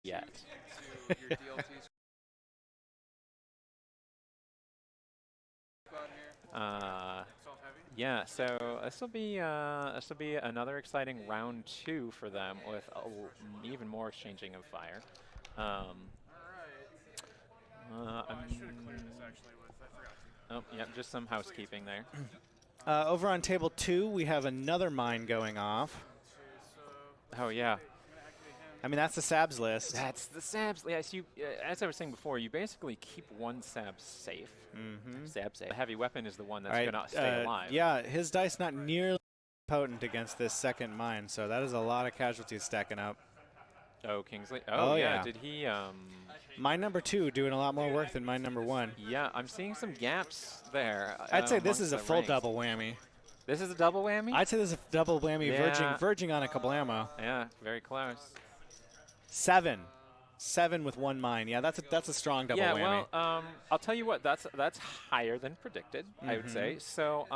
yet. To your DLT spot here. Yeah, so this will be another exciting round 2 for them with even more exchanging of fire. Um, I should have cleared this actually with, I forgot to. oh, yeah, just some housekeeping there. Over on table 2, we have another mine going off. Oh yeah, I mean, that's the Sabs list. that's the Sabs. Yes, as I was saying before, you basically keep one Sab safe. Sab safe. The heavy weapon is the one that's gonna stay alive. Yeah, his dice not nearly potent against this second mine, so that is a lot of casualties stacking up. Oh, Kingsley. Oh, Oh, yeah. yeah. Did he? Mine number 2 doing a lot more work than mine number 1. Yeah, I'm seeing some gaps there. I'd say this amongst is a the full ranks. double whammy. This is a double whammy. I'd say this is a double whammy, Yeah. verging on a kablamo. Yeah, very close. 7 with 1 mine. Yeah, that's a strong double Yeah, whammy. well, I'll tell you what. That's higher than predicted, I would say. So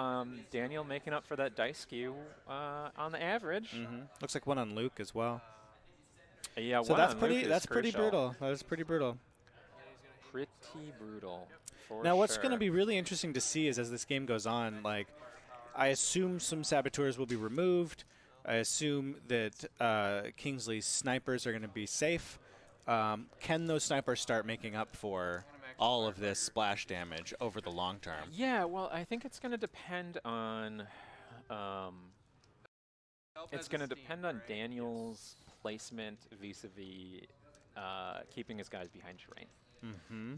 Daniel making up for that dice skew on the average. Looks like one on Luke as well. Yeah, So one that's on pretty. Luke is That's pretty crucial. brutal. That is pretty brutal. Pretty brutal. For Now, what's sure. going to be really interesting to see is as this game goes on, like, I assume some saboteurs will be removed. I assume that Kingsley's snipers are going to be safe. Can those snipers start making up for all of this splash damage over the long term? Yeah, well, I think it's going to depend on. It's going to depend on Daniel's placement vis-a-vis keeping his guys behind terrain.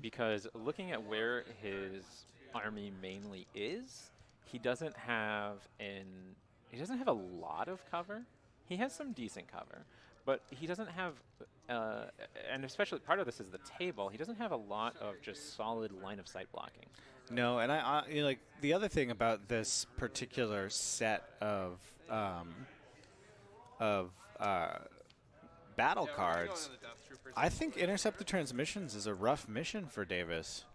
Because looking at where his army mainly is, he doesn't have a lot of cover. He has some decent cover, but he doesn't have, and especially part of this is the table. He doesn't have a lot of just solid line of sight blocking. No, and I you know, like the other thing about this particular set of battle cards, I think Intercept the Transmissions is a rough mission for Davis.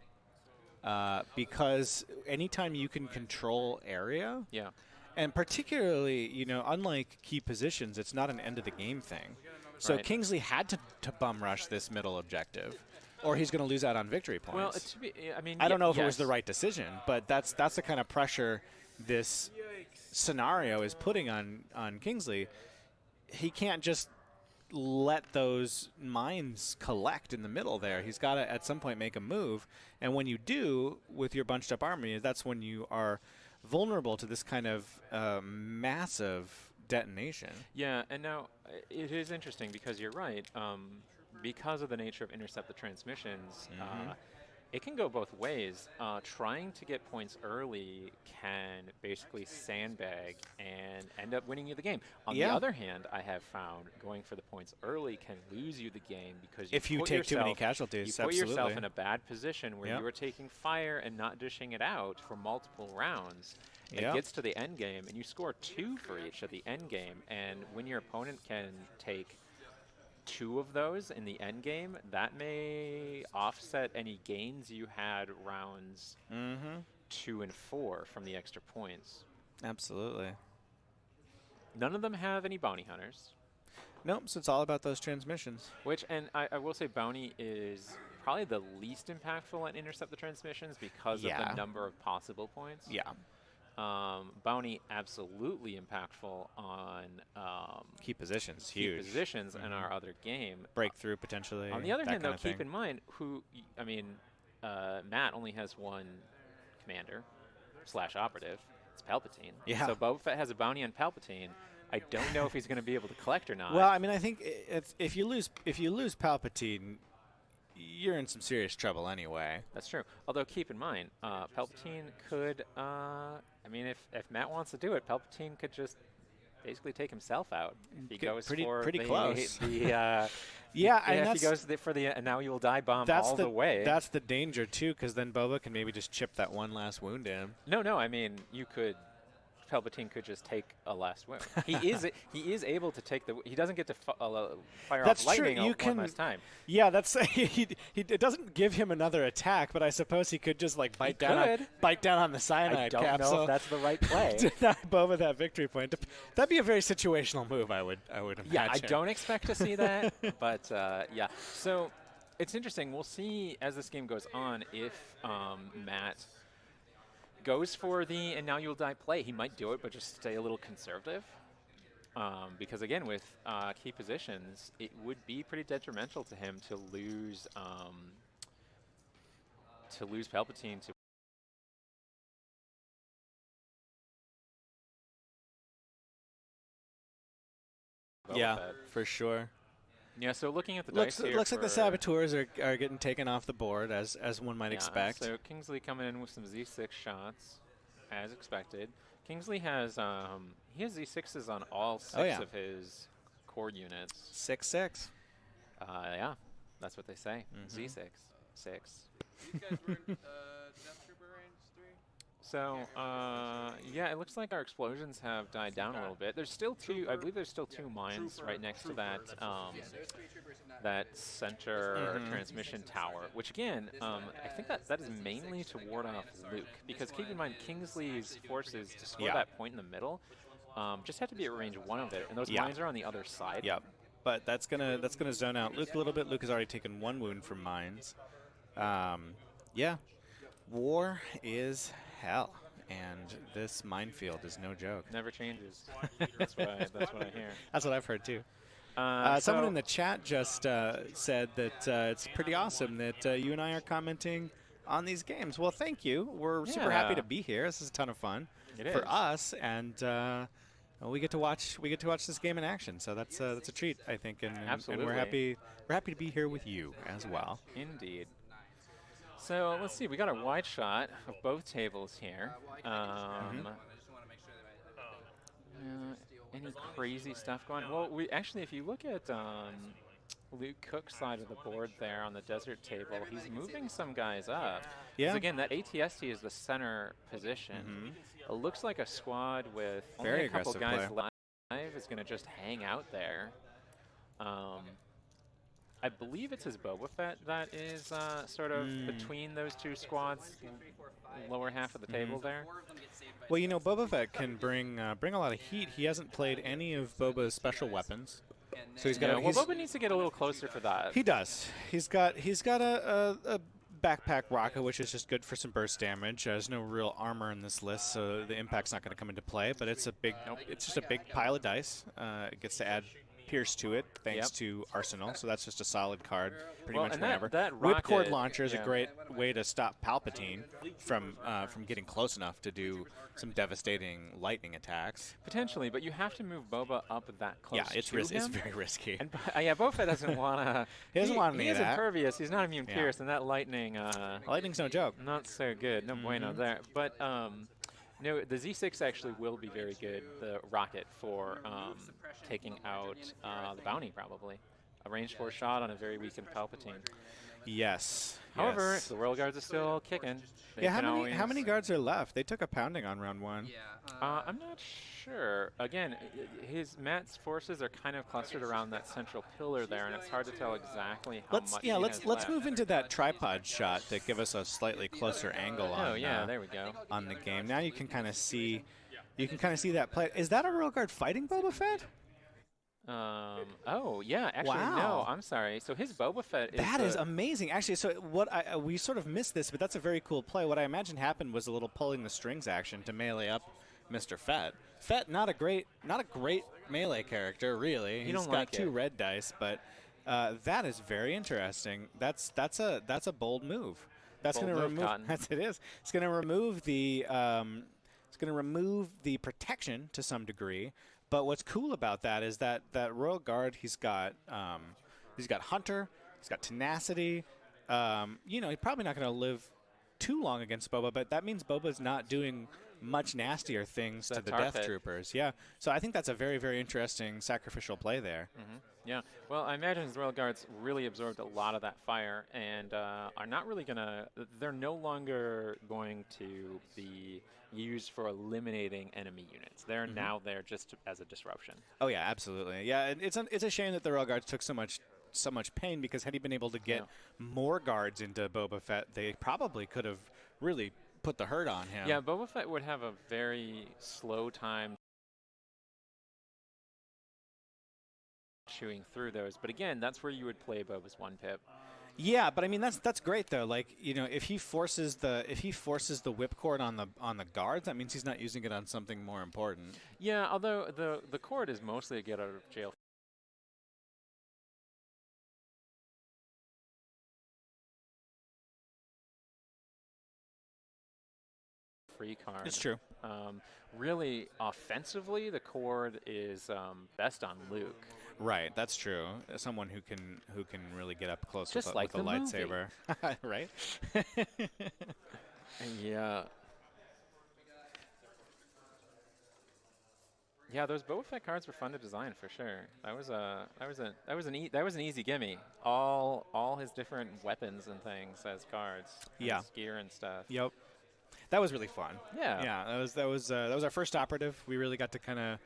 Because anytime you can control area, Yeah. and particularly, you know, unlike key positions, it's not an end of the game thing. So Right. Kingsley had to bum rush this middle objective, or he's going to lose out on victory points. Well, to be, I mean, I don't know if it was yes. the right decision, but that's the kind of pressure this scenario is putting on Kingsley. He can't just let those mines collect in the middle there. He's got to, at some point, make a move. And when you do, with your bunched up army, that's when you are vulnerable to this kind of massive detonation. Yeah, and now it is interesting because you're right. Because of the nature of intercept the transmissions, it can go both ways. Trying to get points early can basically sandbag and end up winning you the game. On the other hand, I have found going for the points early can lose you the game because If you put take too many yourself- casualties, you put yourself absolutely. in a bad position where Yep. you are taking fire and not dishing it out for multiple rounds. It Yep. gets to the end game, and you score 2 for each at the end game. And when your opponent can take 2 of those in the end game, that may offset any gains you had rounds 2 and 4 from the extra points. Absolutely. None of them have any bounty hunters, Nope, so it's all about those transmissions. which, and I will say bounty is probably the least impactful at intercept the transmissions because of Yeah. the number of possible points. Yeah. Bounty absolutely impactful on Key positions, key huge. positions in our other game. Breakthrough potentially. On the other that hand, though, kind of keep thing. in mind Matt only has one commander / operative. It's Palpatine. Yeah. So Boba Fett has a bounty on Palpatine. I don't know if he's going to be able to collect or not. Well, I mean, I think if you lose Palpatine, you're in some serious trouble anyway. That's true. Although keep in mind, Palpatine could. If Matt wants to do it, Palpatine could just basically take himself out if he goes pretty for pretty the, close. the Yeah, and if that's he goes for the and now you will die bomb that's all the way. That's the danger too, because then Boba can maybe just chip that one last wound in. No, I mean you could Palpatine could just take a last wound. He is able to take the. He doesn't get to fire That's off lightning true. You one can, last time. Yeah, that's it doesn't give him another attack, but I suppose he could just like bite down on the I cyanide don't capsule. know if that's the right play. Deny Boba that victory point. That'd be a very situational move, I would imagine. Yeah, I don't expect to see that, but yeah. So it's interesting. We'll see as this game goes on if Matt goes for the and now you'll die play. He might do it, but just stay a little conservative. Because again, with key positions, it would be pretty detrimental to him to lose Palpatine to. Yeah, for sure. Yeah, so looking at the Looks dice here like the saboteurs are getting taken off the board as one might expect. So Kingsley coming in with some Z6 shots, as expected. Kingsley has he has Z6s on all six of his core units. 6/6. Yeah, that's what they say. Z6, 6. These guys were in Death Trooper range 3? So yeah, it looks like our explosions have died down a little bit. There's still two. I believe there's still two mines right next to that There's 3 troopers in that. that center transmission tower, which again, I think that is mainly to ward off Luke, because keep in mind Kingsley's forces to score that point in the middle just have to be at range 1 of it, and those mines are on the other side. Yep. But that's gonna zone out Luke a little bit. Luke has already taken 1 wound from mines. Yeah, war is hell, and this minefield is no joke. Never changes. That's what I hear. That's what I've heard too. Someone in the chat just said that it's pretty awesome that you and I are commenting on these games. Well, thank you. We're super happy to be here. This is a ton of fun for us, and we get to watch this game in action. So that's a treat, I think, and we're happy to be here with you as well. Indeed. So let's see. We got a wide shot of both tables here. Any crazy stuff going? Well, we actually, if you look at Luke Cook's side of the board there on the desert table, he's moving some guys up. Yeah. 'Cause again, that ATST is the center position. It looks like a squad with only a couple guys live is going to just hang out there. I believe it's his Boba Fett that is sort of between those two squads, lower half of the table there. Well, you know, Boba Fett can bring a lot of heat. He hasn't played any of Boba's special weapons, so he's got. Well, Boba needs to get a little closer for that. He does. He's got a backpack rocket, which is just good for some burst damage. There's no real armor in this list, so the impact's not going to come into play. But it's it's just a big pile of dice. It gets to add Pierce to it thanks to Arsenal, so that's just a solid card pretty much whenever. Whipcord Launcher is a great way to stop Palpatine from getting close enough to do some devastating lightning attacks. Potentially, but you have to move Boba up that close. Yeah, it's very risky. And yeah, Boba Fett doesn't want to. He doesn't want any He of is that. impervious. He's not immune pierce, and that lightning. Lightning's no joke. Not so good. No bueno there. But no, the Z6 actually will be very good. The rocket for taking out the bounty, probably. A range 4 shot on a very weakened Palpatine. Yes. However, if the Royal Guards are still kicking. Yeah, how many guards are left? They took a pounding on round 1. I'm not sure. Again, Matt's forces are kind of clustered around that central pillar there, and it's hard to tell exactly how much. Yeah, let's move into that tripod shot to give us a slightly closer angle on. Oh yeah, there we go. On the game. Now you can kind of see that play. Is that a Royal Guard fighting Boba Fett? Oh yeah, actually no, I'm sorry. So his Boba Fett is that is amazing. Actually, so what we sort of missed this, but that's a very cool play. What I imagine happened was a little pulling the strings action to melee up Mr. Fett. Fett, not a great melee character, really. He's got 2 red dice, but that is very interesting. That's a bold move. That's going to remove. It is. It's going to remove the protection to some degree. But what's cool about that is that Royal Guard, he's got Hunter, he's got Tenacity. You know, he's probably not going to live too long against Boba, but that means Boba's not doing much nastier things to the tar Death pit. Troopers. Yeah, so I think that's a very, very interesting sacrificial play there. Yeah, well, I imagine his Royal Guards really absorbed a lot of that fire and are not really going to, they're no longer going to be used for eliminating enemy units. They're now there just as a disruption. Oh yeah, absolutely. Yeah, and it's a shame that the Royal Guards took so much pain, because had he been able to get more guards into Boba Fett, they probably could have really put the hurt on him. Yeah, Boba Fett would have a very slow time chewing through those. But again, that's where you would play Boba's 1-pip. Yeah, but I mean that's great though. Like, you know, if he forces the whipcord on the guards, that means he's not using it on something more important. Yeah, although the cord is mostly a get out of jail free card. It's true. Really, offensively, the cord is best on Luke. Right, that's true. Someone who can really get up close Just with, like with a the lightsaber. Right? Yeah. Yeah, those Boba Fett cards were fun to design for sure. That was an easy gimme. All his different weapons and things as cards. Yeah. His gear and stuff. Yep. That was really fun. Yeah. Yeah, that was our first operative. We really got to kind of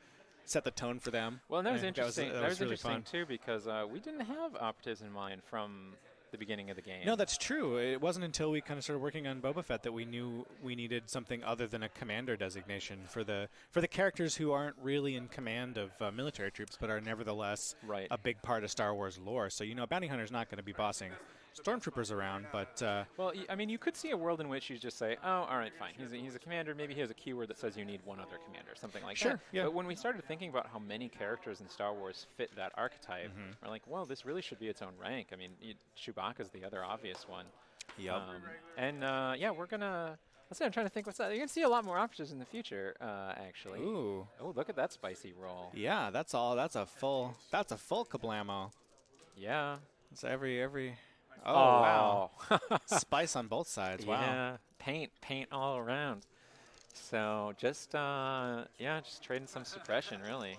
set the tone for them. Well, and that was I- interesting. That was really interesting fun. too because we didn't have operatives in mind from the beginning of the game. No, that's true. It wasn't until we kind of started working on Boba Fett that we knew we needed something other than a commander designation for the characters who aren't really in command of military troops, but are nevertheless Right. a big part of Star Wars lore. So, you know, a bounty hunter's not going to be bossing stormtroopers around, but Well, I mean, you could see a world in which you just say, "Oh, all right, fine. He's a commander. Maybe he has a keyword that says you need one other commander, something like Sure, that." yeah. But when we started thinking about how many characters in Star Wars fit that archetype, we're like, "Well, this really should be its own rank." I mean, Chewbacca's the other obvious one. Yep. Yeah, we're gonna. Let's say I'm trying to think. What's that? You're gonna see a lot more operatives in the future, actually. Ooh. Oh, look at that spicy roll. Yeah, that's all. That's a full kablamo. Yeah. It's every. Oh, wow. wow. Spice on both sides. Wow. Yeah, paint all around. So just just trading some suppression, really.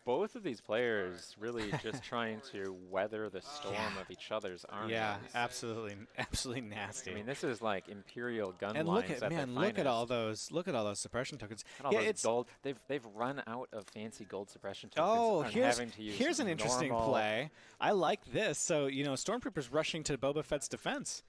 Both of these players really just trying to weather the storm of each other's armies. Yeah, absolutely nasty. I mean, this is like Imperial gun and lines look at at their look at all finest. those suppression tokens. And all Yeah, those it's gold. They've run out of fancy gold suppression tokens. oh, and here's having to use here's an interesting normal- play. I like this. So, you know, stormtroopers rushing to Boba Fett's defense.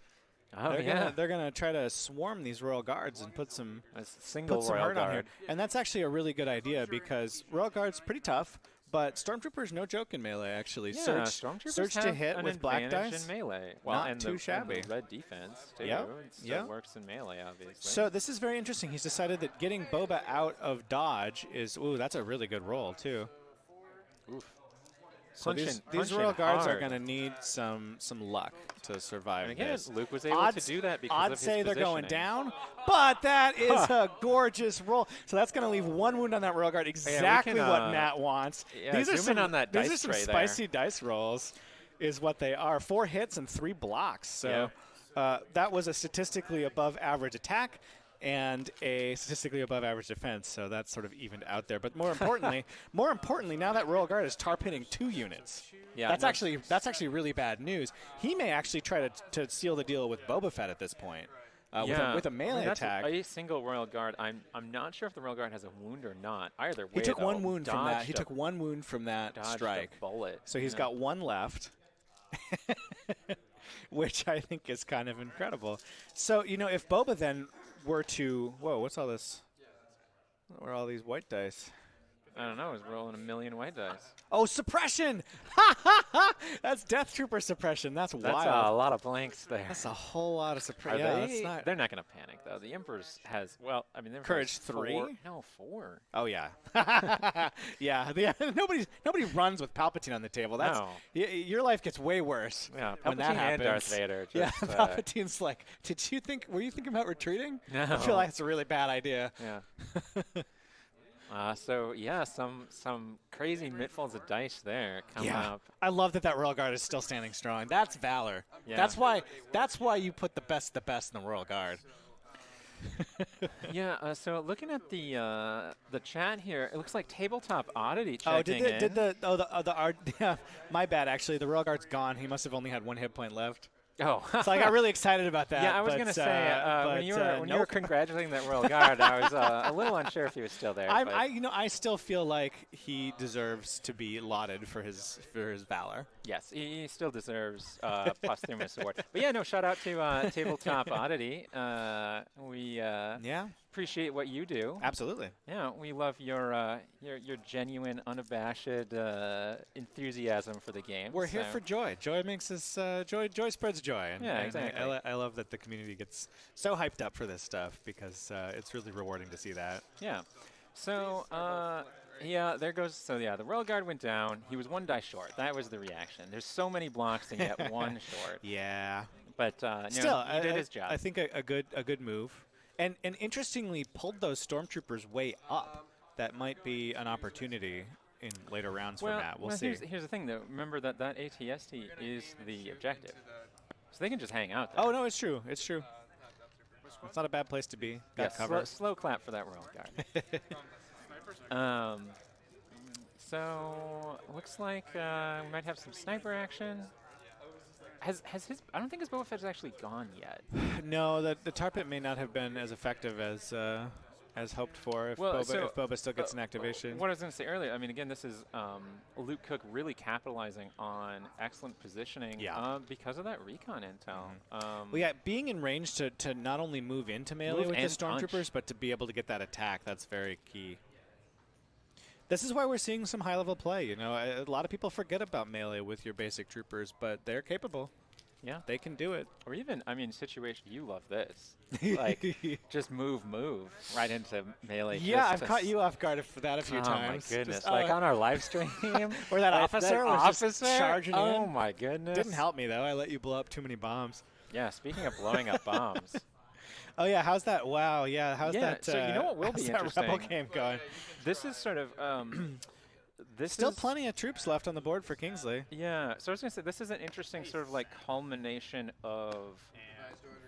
Oh They're gonna try to swarm these royal guards and put some a single put some royal hurt on here. guard. And that's actually a really good idea, because royal guard's pretty tough, but stormtroopers no joke in melee. Actually, Yeah, surge stormtroopers to have hit an with black advantage dice. in melee. Well, Not and too the shabby. red defense too. Yep, It still yep. works in melee, obviously. So this is very interesting. He's decided that getting Boba out of dodge is that's a really good roll too. Oof. So these Punching royal guards are hard. going to need some luck to survive And again, this. Luke was able to do that because I'd of his say they're going positioning. down, but that is a gorgeous roll. So that's going to leave one wound on that royal guard. Exactly can, what Matt wants. yeah, These are zoom some in on that these dice are some tray there. spicy dice rolls, is what they are. 4 hits and 3 blocks. So that was a statistically above average attack and a statistically above average defense. So that's sort of evened out there. But more importantly, now that royal guard is tar pitting 2 units. Yeah, that's no- actually really bad news. He may actually try to seal the deal with Boba Fett at this point with a melee that's attack. A single royal guard. I'm not sure if the royal guard has a wound or not. Either way, He took though, 1 wound from that. He dodged a- took 1 wound from that dodged a strike. bullet. So he's you know? got 1 left, which I think is kind of incredible. So, you know, if Boba then were to, whoa, what's all this? What are all these white dice? I don't know. He's rolling a million white dice. Oh, suppression! Ha ha ha! That's Death Trooper suppression. That's That's wild. a lot of blanks there. That's a whole lot of Are suppression. Yeah, that's they? not. They're not going to panic though. The Emperor's has the Emperor Courage has 3? 4. No, 4. Oh yeah, yeah. Nobody runs with Palpatine on the table. That's No. Your life gets way worse. Yeah, when that Palpatine and Darth happens. Vader. Yeah, Just, Palpatine's like, were you thinking about retreating? I feel No. like it's a really bad idea. Yeah. So yeah, some crazy midfolds of dice there come up. I love that Royal Guard is still standing strong. That's valor. Yeah. That's why you put the best in the Royal Guard. Yeah. So looking at the chat here, it looks like Tabletop Oddity checking in. The art? Yeah, my bad. Actually, the Royal Guard's gone. He must have only had 1 hit point left. Oh. So I got really excited about that. Yeah, I was gonna say when you were congratulating that Royal Guard, I was a little unsure if he was still there. I still feel like he deserves to be lauded for his valor. Yes, he still deserves posthumous award. But yeah, no, shout out to Tabletop Oddity. We appreciate what you do. Absolutely. Yeah, we love your genuine, unabashed enthusiasm for the game. We're here for joy. Joy makes us joy spreads joy. And, Yeah, and exactly. I love that the community gets so hyped up for this stuff because it's really rewarding to see that. Yeah. So, yeah, there goes. So, yeah, the Royal Guard went down. He was 1 die short. That was the reaction. There's so many blocks and yet 1 short. Yeah. But still, he did his job. I think a good move. And interestingly, pulled those Stormtroopers way up. That might be an opportunity in later rounds for Matt. We'll see. Here's the thing, though. Remember that ATST is the objective. So they can just hang out there. Oh, no, it's true. It's true. It's not a bad place to be. Got cover. Slow clap for that Royal Guard. So, looks like we might have some sniper action. Has his? I don't think his Boba Fett is actually gone yet. No, the tar pit may not have been as effective as hoped for if Boba still gets an activation. What I was going to say earlier, I mean, again, this is Luke Cook really capitalizing on excellent positioning because of that recon intel. Well, yeah, being in range to not only move into melee with the Stormtroopers, but to be able to get that attack, that's very key. This is why we're seeing some high-level play. You know, a lot of people forget about melee with your basic troopers, but they're capable. Yeah. They can do it. Or even, I mean, situation, you love this. Like, just move right into melee. Yeah, I've caught you off guard for that a few times. Oh, my goodness. Like, on our live stream. Or that officer was just charging in. Oh, my goodness. Didn't help me, though. I let you blow up too many bombs. Yeah, speaking of blowing up bombs. Oh, yeah, how's that? Wow, yeah, how's that? So you know what will be interesting? Rebel game going? This is sort of... Still plenty of troops left on the board for Kingsley. Yeah, so I was going to say, this is an interesting sort of like culmination of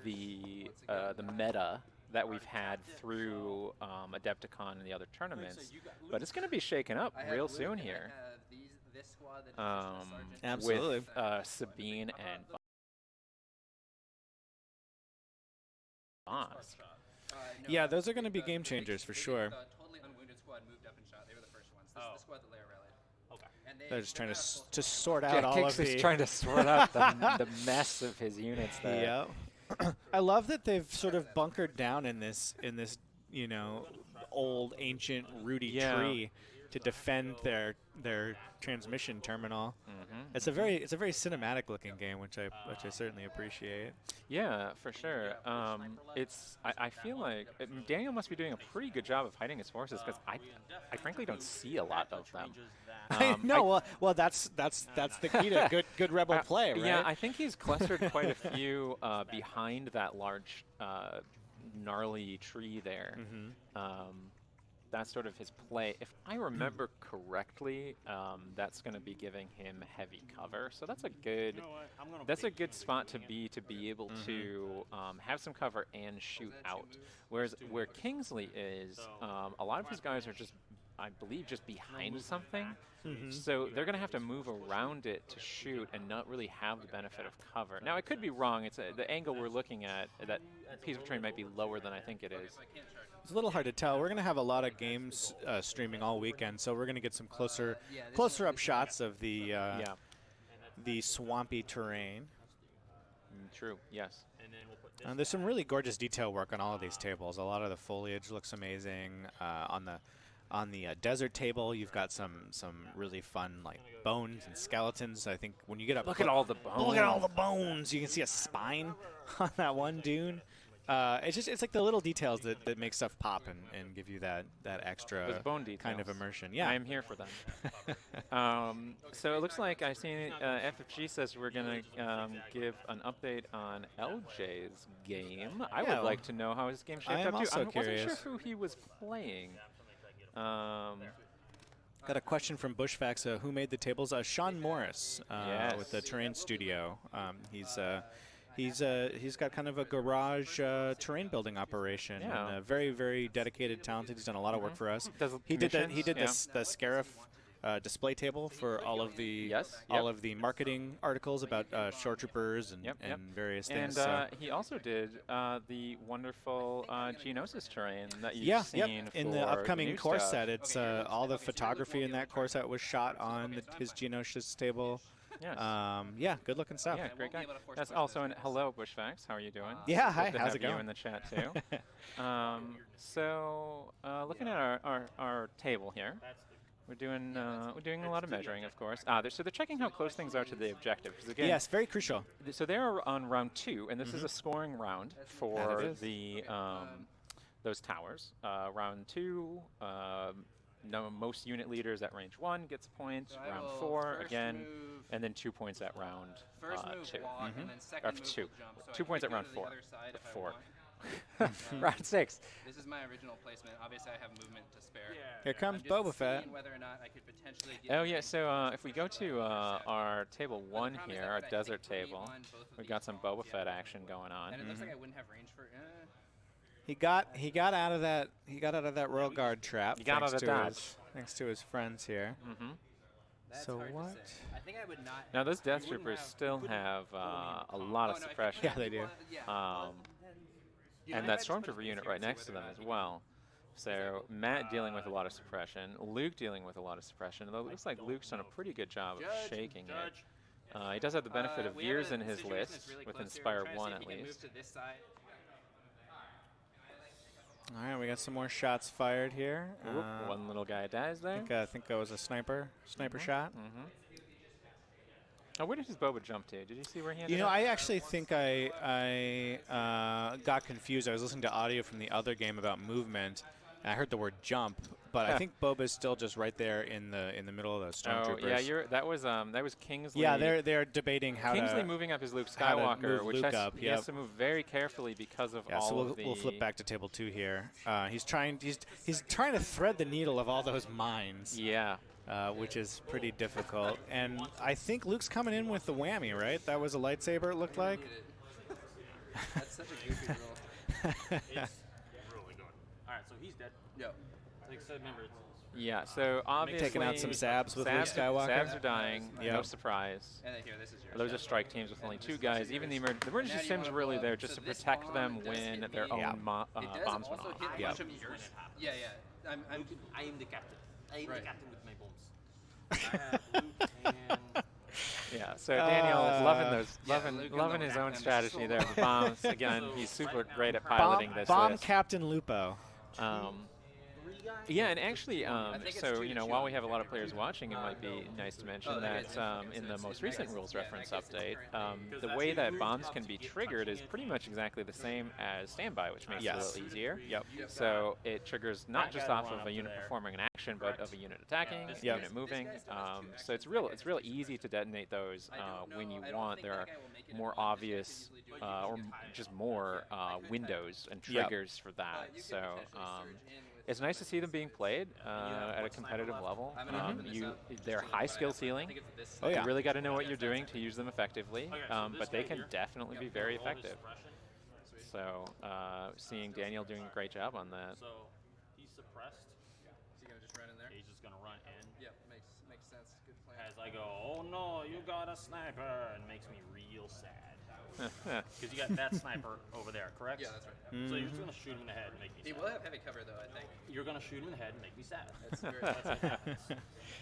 the meta that we've had through Adepticon and the other tournaments, but it's going to be shaken up real soon here. Absolutely. With Sabine and Boss. Yeah, those are going to be game changers for sure. They're just trying to sort out all of the... trying to sort out the mess of his units there. Yeah. I love that they've sort of bunkered down in this you know, old ancient rooty tree to defend their transmission terminal. It's a very cinematic looking game, which I certainly appreciate. Yeah, for sure. I feel like Daniel must be doing a pretty good job of hiding his forces because I frankly don't see a lot of them. Well, that's the key to good rebel play, right? Yeah, I think he's clustered quite a few behind that large, gnarly tree there. That's sort of his play. If I remember correctly, that's going to be giving him heavy cover. So that's a good spot to be able to have some cover and shoot out. Whereas where Kingsley is, a lot of his guys are just, I believe, just behind something. So they're going to have to move around it to shoot and not really have the benefit of cover. Now, I could be wrong. It's the angle we're looking at, that piece of terrain might be lower than I think it is. It's a little hard to tell. We're going to have a lot of games streaming all weekend, so we're going to get some closer up shots of the swampy terrain. True, yes. And there's some really gorgeous detail work on all of these tables. A lot of the foliage looks amazing. On the desert table, you've got some really fun like bones and skeletons. I think when you get up, look at all the bones. Look at all the bones. You can see a spine on that one dune. It's like the little details that make stuff pop and give you that extra kind of immersion. Yeah, I'm here for them. So it looks like I see FFG says we're gonna give an update on LJ's game. I would like to know how his game shaped up too. I wasn't sure who he was playing. Got a question from Bushfax. Who made the tables? Sean Morris with the Yes. Terrain Studio. He's got kind of a garage terrain building operation. Yeah. And, very, very dedicated, talented. He's done a lot of work for us. Does He did commissions, the Scarif display table for all of the Yes, all yep. of the marketing articles about Shore Troopers and, Yep, and yep. various And things. So. he also did the wonderful Geonosis terrain that you've Yeah, seen yep. for In the upcoming new core stuff. set, it's all the photography in that core set was shot on his Geonosis table. Yes. Yeah, good looking stuff. Yeah, great be guy. able to force That's push also this an hello, Bushfax. How are you doing? Yeah, hi, Good to how's have it you going? in the chat too. Looking at our table here, we're doing a lot of measuring, of course. So they're checking how close things are to the objective. 'Cause again, Yes, very crucial. so they're on round 2, and this is a scoring round for is. the those towers. Round 2, most unit leaders at range 1 gets a point. So I Round will 4 first again, move- and then 2 points at round First move 2. walk, and then second Or move 2. will jump. So 2 I points could at go round to the 4. other side if I 4. want. Round 6. This is my original placement. Obviously, I have movement to spare. Here comes I'm just Boba Fett. seeing whether or not I could potentially get Oh in yeah, range so of if we go to our table But the 1 problem is here, that our I desert think we table, won both of we've these got some calls, Boba yeah. Fett action going on. And it looks like I wouldn't have range for. He got out of that Royal Guard trap. He got thanks out of to dodge. thanks to his friends here. Mm-hmm. That's So hard to what? say. I think I would not. Now those Death you wouldn't Troopers have- still you wouldn't have a lot of Oh, no, if you suppression. Yeah, they do. Yeah. And that Stormtrooper unit right next to them as well. So Matt dealing with a lot of suppression, Luke dealing with a lot of suppression, although it looks like Luke's done a pretty good job of shaking it. He does have the benefit of Veers in his list, with Inspire 1 at least. All right, we got some more shots fired here. Whoop, one little guy dies there. I think that was a sniper shot. Mm-hmm. Oh, where did his Boba jump to? Did you see where he ended You know, up? I actually think I got confused. I was listening to audio from the other game about movement, and I heard the word jump, but I think Boba's still just right there in the middle of those stormtroopers. Oh, yeah, that was Kingsley. Yeah, they're debating how Kingsley to. moving up his Luke how to Skywalker, move which Luke has, up, he has yep. to move very carefully because of Yeah, all so of the. we'll flip back to table 2 here. He's trying to thread the needle of all those mines. Yeah. Which is pretty difficult. And I think Luke's coming in with the whammy, right? That was a lightsaber, it looked like. That's such a goofy roll. It's really good. All right, so he's dead. Yo. Like I said, remember, it's Yeah, so obviously. Taking out some sabs with Luke Sabs Skywalker. Sabs are dying. No Yep. surprise. And then here, this is yours. Those are strike teams with only 2 guys. Even the emergency sim's really there just to protect them when their own It does bombs went also off. hit a Yeah. bunch of yours. Yeah, yeah. I am the captain. I am Right. the captain with my bombs. I have Luke and Yeah, so Daniel loving those, Yeah, loving Luke and loving the his own Captain. strategy there. The bombs again. He's super great at piloting this. Bomb with. Captain Lupo. Yeah, and actually, think it's so 2 you to know, 2 while on we have a the lot of players watching, it might be nice to mention that in the most recent rules reference update, the way that bombs can be triggered is pretty much exactly the same as standby, which makes it a little easier. Yep. So it triggers not just off of a unit performing an action, but of a unit attacking, a Yep. unit moving. So it's real easy to detonate those when you want. There are more obvious or just more windows and Yep. triggers for that. So it's nice to see them being played at a competitive level. They're high skill ceiling. Oh, yeah. You really got to know what you're doing to use them effectively, but they can definitely be very effective. So seeing Daniel doing a great job on that. So he's suppressed. Is he gonna just run in there? He's just gonna run in. Yep, makes sense. Good plan. As I go, oh no, you got a sniper, and makes me real sad. Because you got that sniper over there, correct? Yeah, that's right. So you're just gonna shoot him in the head and make me He sad. will have heavy cover though, I think. You're gonna shoot him in the head and make me sad. That's very That's what happens.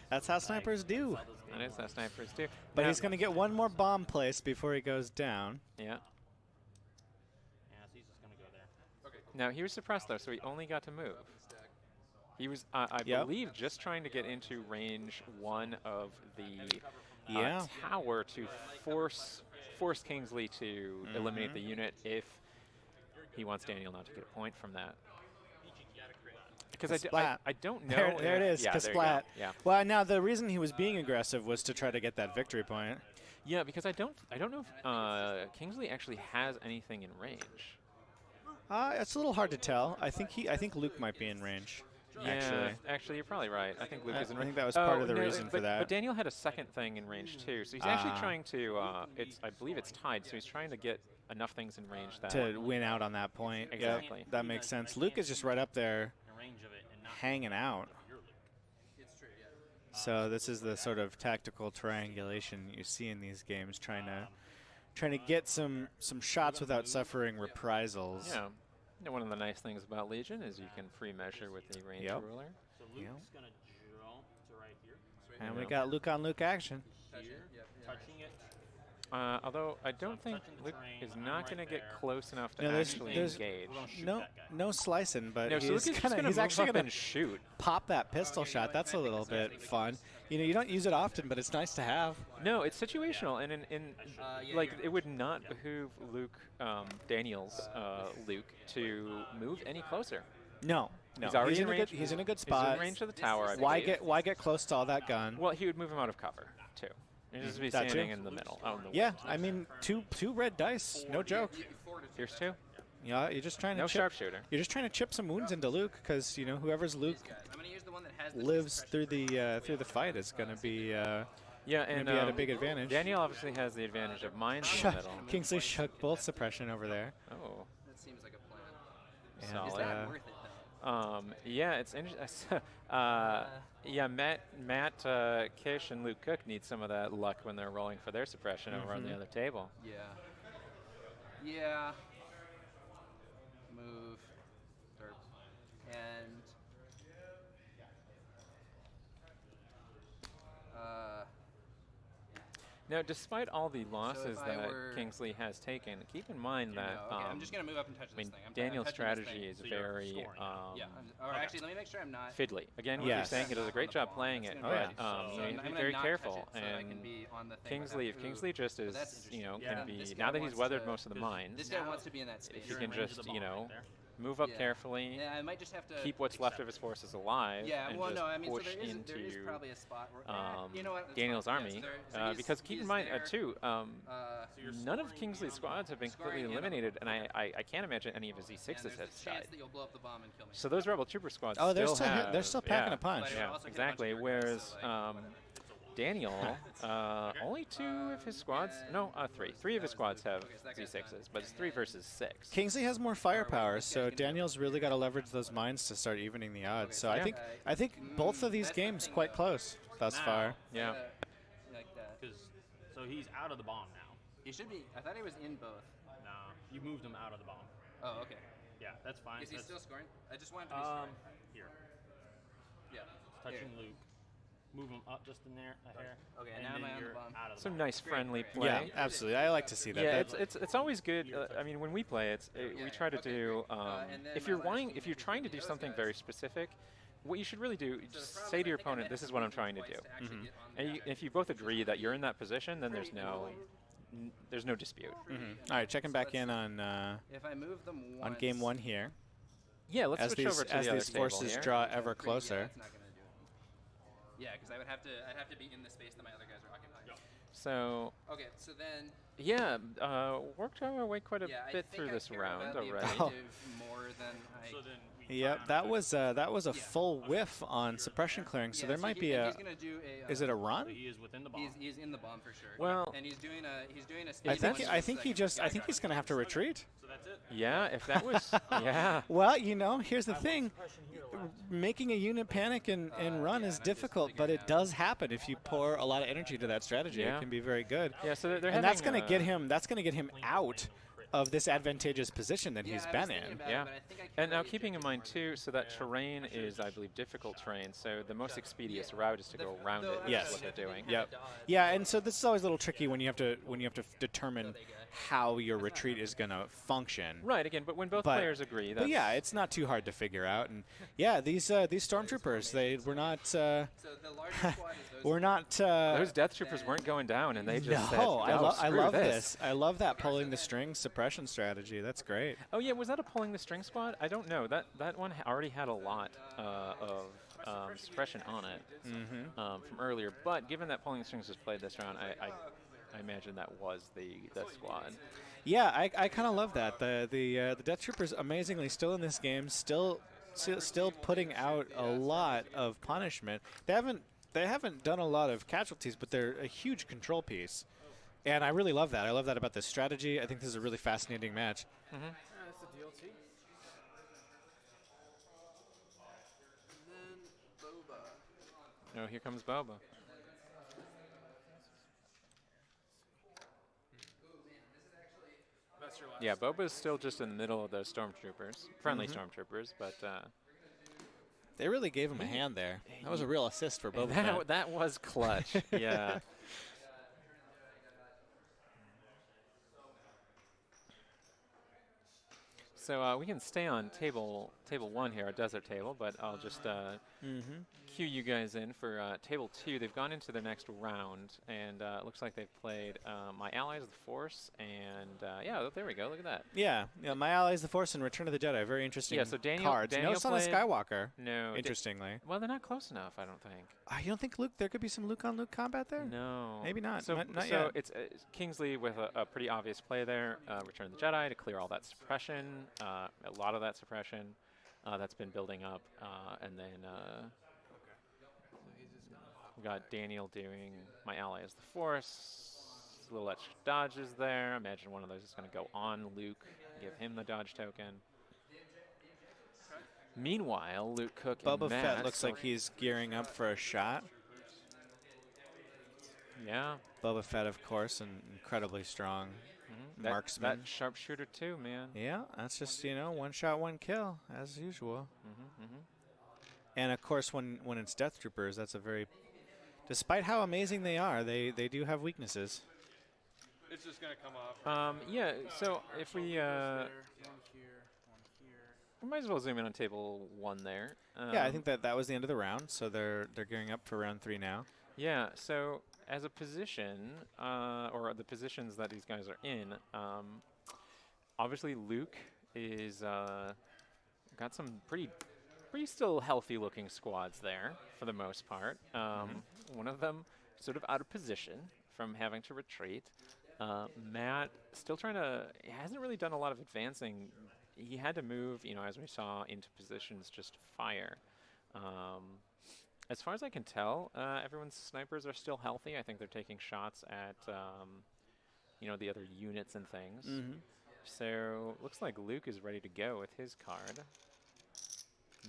That's how snipers do. That's how this game That is how works. snipers do. But Now- he's going to get one more bomb placed before he goes down. Yeah. Yeah, so he's just gonna go there. Okay. Now he was suppressed though, so he only got to move. Stack. He was, I Yep. believe, just trying to get into range 1 of the Yeah. tower to force Kingsley to eliminate the unit if he wants Daniel not to get a point from that. Because Kasplat. I don't know. There it is, Yeah, there you go. Kasplat. Yeah. Well, now the reason he was being aggressive was to try to get that victory point. Yeah, because I don't know if Kingsley actually has anything in range. It's a little hard to tell. I think Luke might be in range. actually. Actually, you're probably right. I think Luke is in I range. think that was part of the no, reason for but that. Daniel had a second thing in range too, so he's actually Ah. trying to. I believe it's tied, so he's trying to get enough things in range that. To win out on that point. Yep, Exactly. that makes sense. Luke is just right up there In range of it and not hanging out. your Luke. It's true, yeah. So this is the sort of tactical triangulation you see in these games, trying to get some shots without suffering reprisals. Yeah. You know, one of the nice things about Legion is you can free measure with the range Yep. ruler. So Luke's Yep. gonna jump to right here, And we got Luke on Luke action. here, touching it. Although I don't think touching the Luke terrain, is I'm not right going to get there. close enough to No, actually there's engage. We're gonna shoot No, that guy. no slicing, but No, so Luke he's is just kind going of to he's move actually up going and to shoot. pop that pistol shot. That's a little bit fun. You know, you don't use it often, but it's nice to have. No, it's situational, and yeah, like you're- it would not behoove Luke, Daniel's Luke to move any closer. No, no, He's already he's in in a range. good he's in a good He's spot. in range of the tower. I Why believe. get close to all that gun? Well, he would move him out of cover too. He'd just be That too? standing in the middle. Oh, in the Yeah, I mean two red dice, no joke. Here's two. Yeah, you're just trying to No chip, sharpshooter. You're just trying to chip some wounds into Luke, because you know whoever's Luke I'm gonna use the one that has the lives through the fight is going to be Yeah, and maybe at a big advantage. Daniel obviously has the advantage of mines in the middle. Kingsley shook both suppression over there. Oh. That seems like a plan. And, Solid. Is that worth it though? Yeah, it's interesting. Yeah, Matt Kish and Luke Cook need some of that luck when they're rolling for their suppression over on the other table. Yeah. Yeah. Move. Derp. And. Now, despite all the losses I that were- Kingsley has taken, keep in mind that no, okay, I'm just gonna move up and touch I mean, this thing. I'm Daniel's touching this strategy thing. is So you're very scoring now. Yeah. Or actually, let me make sure I'm not. fiddly. Again, what Yes. you're saying, he does a great job playing it, It's but gonna be- you So know, you I'm have to be gonna very not touch careful. it so that I can And be on the thing Kingsley, if without- Kingsley just But is, that's you know, interesting. can Yeah, be this guy now that he's wants weathered to- most of the mines, This guy Now, wants to be in that if space. he You're can in range of just, the you bomb know, right there. move up Yeah. carefully, Yeah, I might just have to keep what's left of his forces alive, Yeah, and well, just no, I mean, so push there is into probably a spot where you know what, that's Daniel's fine. Yeah, army. so there- so he's- Because keep in he's mind, there, too, you're none of scoring Kingsley's and squads have been scoring completely and eliminated, and I can't imagine any of his and E6s there's have a chance died. that you'll blow up the bomb and kill me. So those Rebel Trooper squads Oh, they're still still have, they're still packing yeah, a punch. But it Yeah, also get a bunch of exactly. your guys, Whereas so, like- Daniel, only two of his squads, no, three. Three of his squads have Okay, so that guy's Z6s, done. but it's 3 versus 6. Kingsley has more firepower, this guy's so gonna do. Daniel's really got to leverage those mines to start evening the odds. So Yeah. I think both of these That's the games thing, quite though. close thus Now- far. Yeah. Like that. Because so he's out of the bomb now. He should be. I thought he was in both. No, you moved him out of the bomb. Oh, okay. Yeah, that's fine. Is he That's- still scoring? I just wanted to be scoring. Here, Yeah. touching Here. Luke. Move him up just in there, a hair. Okay, and now am then I on the you're bomb? out of the Some bomb. nice friendly play. Yeah, absolutely. I like to see that. Yeah, That- it's always good. I mean, when we play, we try to okay, do. great. And then If my you're last wanting, team if you're is trying to do those something guys. very specific, what you should really do, So the just problem say is to your I think I opponent, might "This have is what to I'm move trying to twice do." actually Mm-hmm. get on And the you, back. if you both agree that you're in that position, then there's no dispute. Mhm. All right, checking back in on If I move them once, game one here. Yeah, let's As switch these over to as the other these table forces here. draw ever Yeah, closer. that's not gonna do it. Yeah, because I'd have to be in the space that my other guys are occupying. So Okay, so then yeah, worked our way quite a yeah, I bit think through I this care round about the already. objective more than I. So then we Yep, try that on was a Yeah. full whiff on suppression clearing. So there might be and a. He's gonna do a. Is it a So run? he is within the bomb. He's in the bomb for sure. Well- and he's doing a I speed think one I per think he second. just I think he's gonna have to retreat. So that's it. Yeah, if that was yeah. Well, you know, here's the thing. Making a unit panic and run yeah, is and I'm just difficult, but figuring it out- does happen if you pour a lot of energy to that strategy. Yeah. It can be very good. Yeah, so they're And that's having going to get him. That's going to get him out of this advantageous position that Yeah, he's I was been thinking in. about it, Yeah. but I think I And now carry the keeping in objective mind more. too, so that terrain is, I believe, difficult terrain. So the most expeditious route is to go around it. Yes. Is what they're doing. Yep. Yeah, and so this is always a little tricky when you have to determine how your retreat is going to function. Right. Again, but when both But- players agree, that's But yeah, it's not too hard to figure out. And yeah, these stormtroopers, they were not. So the larger squad is those. We're not. those death troopers weren't going down, and they just said, no, I "Screw love this. I love that pulling the string suppression strategy. That's great. Oh yeah, was that a pulling the string squad? I don't know. That one already had a lot of suppression on it from earlier. But given that pulling the strings was played this round, I imagine that was the squad. Yeah, I kind of love that. The Death Troopers amazingly still in this game, still still putting out a lot of punishment. They haven't done a lot of casualties, but they're a huge control piece. And I really love that. I love that about this strategy. I think this is a really fascinating match. Mm-hmm. Yeah, that's the DLC. And then Boba. Oh, here comes Boba. That's your last. Yeah, Boba's still just in the middle of those stormtroopers, friendly stormtroopers, but They really gave him a hand there. That was a real assist for Boba Fett. that was clutch. Yeah. So we can stay on table 1 here, our desert table, but I'll just cue you guys in for table 2. They've gone into the next round, and it looks like they've played My Allies, the Force, and yeah, there we go. Look at that. Yeah, My Allies, the Force, and Return of the Jedi. Very interesting Yeah, so Daniel cards. No Son of played- Skywalker, No. interestingly. Well, they're not close enough, I don't think. You don't think there could be some Luke on Luke combat there? No. Maybe not. So, Not so yet. it's Kingsley with a pretty obvious play there. Return of the Jedi to clear all that suppression, a lot of that suppression that's been building up. And then we got Daniel doing My Ally as the Force. A little extra dodges there. Imagine one of those is going to go on Luke, give him the dodge token. Meanwhile, Luke Cook and Boba Matt Fett looks like he's gearing up for a shot. Yeah. Boba Fett, of course, and incredibly strong marksman. That sharpshooter too, man. Yeah, that's just, one shot, one kill, as usual. Mm-hmm. And, of course, when it's Death Troopers, that's a very... Despite how amazing they are, they do have weaknesses. It's just gonna come off. Yeah, so if we... One here, one here. We might as well zoom in on table 1 there. Yeah, I think that was the end of the round, so they're gearing up for round 3 now. Yeah, so as a position, or the positions that these guys are in, obviously Luke is got some pretty still healthy looking squads there for the most part. One of them sort of out of position from having to retreat. Matt still he hasn't really done a lot of advancing. He had to move, as we saw, into positions just to fire. As far as I can tell, everyone's snipers are still healthy. I think they're taking shots at, the other units and things. So looks like Luke is ready to go with his card.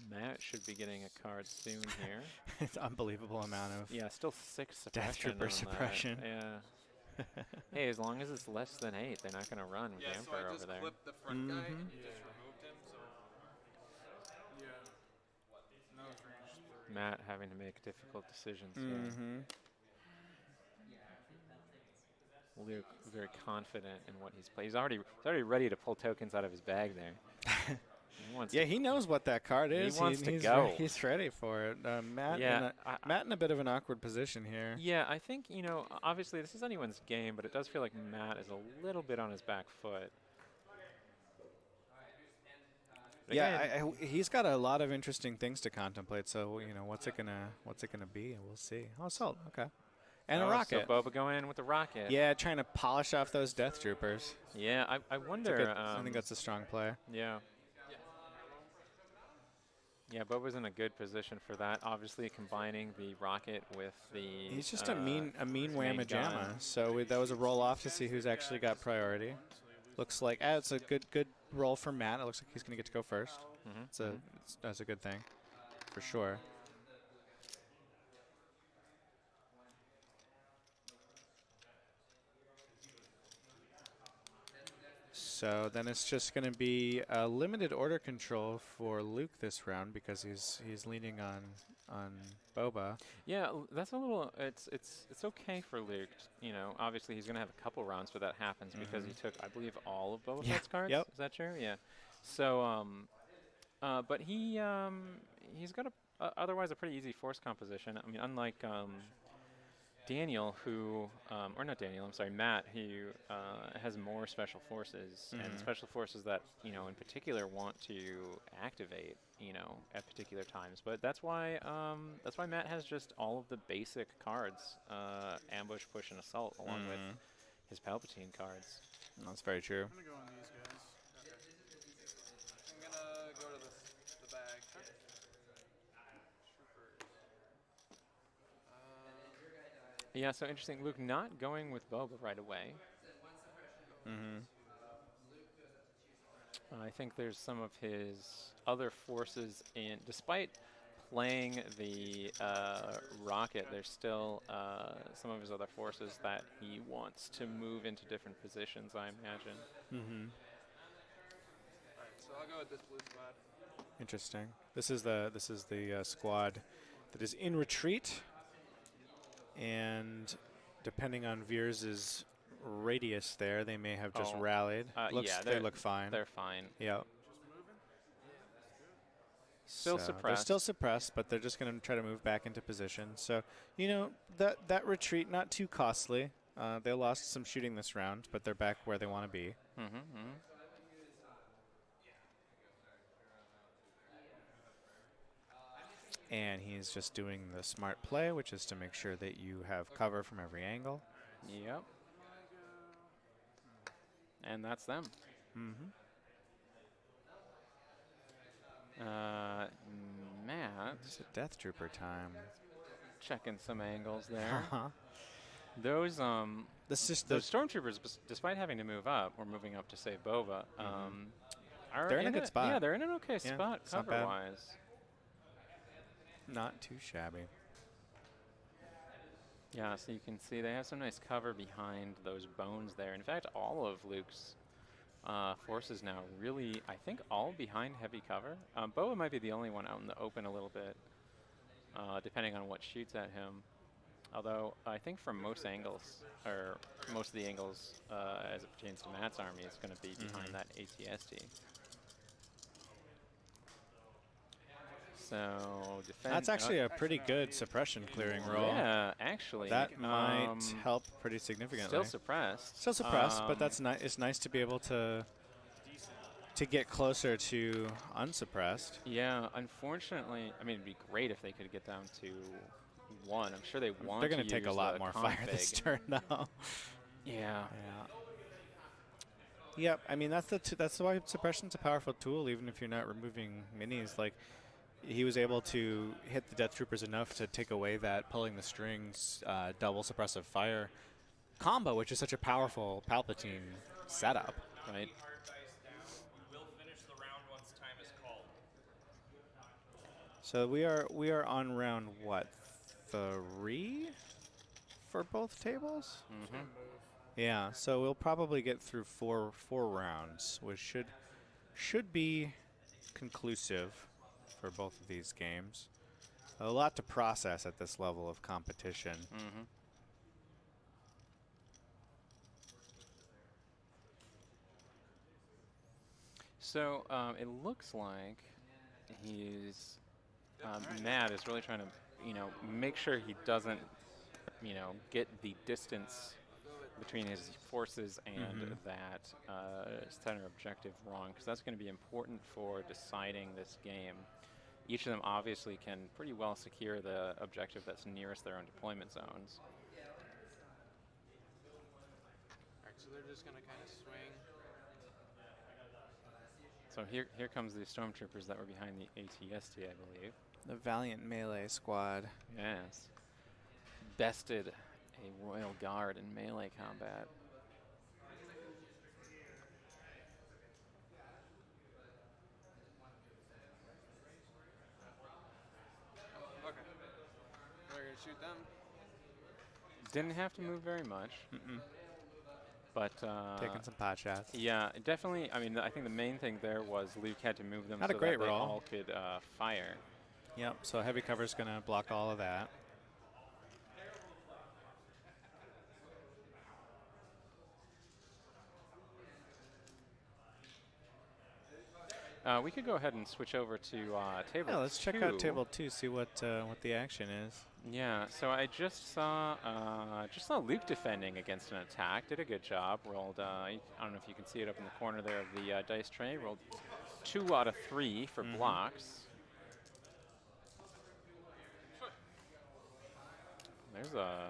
Matt should be getting a card soon here. It's an unbelievable amount of... Yeah, still 6 suppression. Death Trooper on that. suppression. Yeah. Hey, as long as it's less than 8, they're not going to run with the Emperor so I over just there. clipped the front guy and just removed him. So yeah, no range. Matt having to make difficult decisions here. Luke very confident in what he's playing. He's already ready to pull tokens out of his bag there. He wants Yeah, he knows what that card is. wants to he's go. He's ready for it. Matt, Yeah, Matt in a bit of an awkward position here. Yeah, I think, obviously this is anyone's game, but it does feel like Matt is a little bit on his back foot. But Yeah, again, he's got a lot of interesting things to contemplate. So what's it gonna be? We'll see. Oh, Salt. Okay, and a rocket. So Boba going in with the rocket. Yeah, trying to polish off those Death Troopers. Yeah, I It's a wonder. good- I think that's a strong play. Yeah. Yeah, Boba's in a good position for that. Obviously, combining the rocket with the. He's just a mean his main whamma gun. jamma. So that was a roll off to see who's actually got priority. Looks like it's a good roll for Matt. It looks like he's gonna get to go first. That's a good thing, for sure. So then it's just going to be a limited order control for Luke this round because he's leaning on Boba. Yeah, that's a little. It's okay for Luke. Obviously he's gonna have a couple rounds where that happens because he took, I believe, all of Boba Yeah, Fett's cards. yep. Is that true? Yeah. So, but he's got otherwise a pretty easy force composition. I mean, unlike Daniel, who, or not Daniel, I'm sorry, Matt, who has more special forces and special forces that, in particular want to activate, at particular times. But that's why Matt has just all of the basic cards, ambush, push, and assault, along with his Palpatine cards. That's very true. I'm gonna go on these guys. Okay. I'm gonna go to the bag. Yeah, so interesting. Luke not going with Boba right away. Mm-hmm. I think there's some of his other forces in, despite playing the rocket, there's still some of his other forces that he wants to move into different positions, I imagine. Mm-hmm. Alright, so I'll go with this blue squad. Interesting. This is the squad that is in retreat, and depending on Veers' radius there, they may have just Oh, rallied. yeah, They look fine. They're fine. Yeah. Still They're suppressed. still suppressed, but they're just going to try to move back into position. So, you know, that retreat, not too costly. They lost some shooting this round, but they're back where they want to be. Mm-hmm, mm-hmm. And he's just doing the smart play, which is to make sure that you have cover from every angle. Yep. And that's them. Mm-hmm. Matt, It's a Death Trooper time. checking some angles there. Uh-huh. Those This is those stormtroopers, despite having to move up or moving up to save Bova, are They're in a good spot. Yeah, they're in an okay Yeah, spot it's not bad. cover-wise. not too shabby. Yeah, so you can see they have some nice cover behind those bones there. In fact, all of Luke's forces now really, I think, all behind heavy cover. Boa might be the only one out in the open a little bit, depending on what shoots at him. Although I think from most angles, or most of the angles as it pertains to Matt's army, it's going to be behind that ATST. So defend. That's actually a pretty good suppression clearing roll. Yeah, actually. That might help pretty significantly. Still suppressed. Still suppressed, but that's it's nice to be able to get closer to unsuppressed. Yeah, unfortunately, I mean, it'd be great if they could get down to 1. I'm sure they want They're to going to take a use lot the more fire this config. turn, though. Yeah. Yep. I mean, that's why suppression's a powerful tool, even if you're not removing minis. Like, he was able to hit the Death Troopers enough to take away that pulling the strings, double suppressive fire combo, which is such a powerful Palpatine setup. Right. We will finish the round once time is called. So we are on round what, 3 for both tables? Mm-hmm. Yeah. So we'll probably get through four rounds, which should be conclusive for both of these games. A lot to process at this level of competition. Mm-hmm. So it looks like he's Matt is really trying to, make sure he doesn't, get the distance between his forces and that center objective wrong, because that's going to be important for deciding this game. Each of them obviously can pretty well secure the objective that's nearest their own deployment zones. Alright, so they're just gonna kind of swing. So here comes the stormtroopers that were behind the ATST, I believe. The Valiant Melee Squad. Yes. Bested a Royal Guard in melee combat. Okay. We're gonna shoot them. Didn't have to move very much, but Taking some pot shots. yeah, definitely. I mean, I think the main thing there was Luke had to move them Had a so great that they roll. all could fire. Yep. So heavy cover's going to block all of that. We could go ahead and switch over to table Yeah, let's check 2. out table 2, see what the action is. Yeah, so I just saw Luke defending against an attack. Did a good job. Rolled. I don't know if you can see it up in the corner there of the dice tray. Rolled 2 out of 3 for blocks.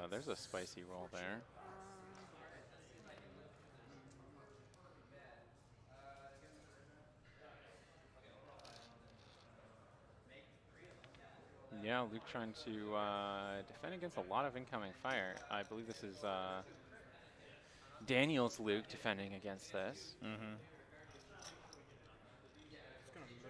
There's a spicy roll there. Yeah, Luke trying to defend against a lot of incoming fire. I believe this is Daniel's Luke defending against this. Mm-hmm. It's gonna move.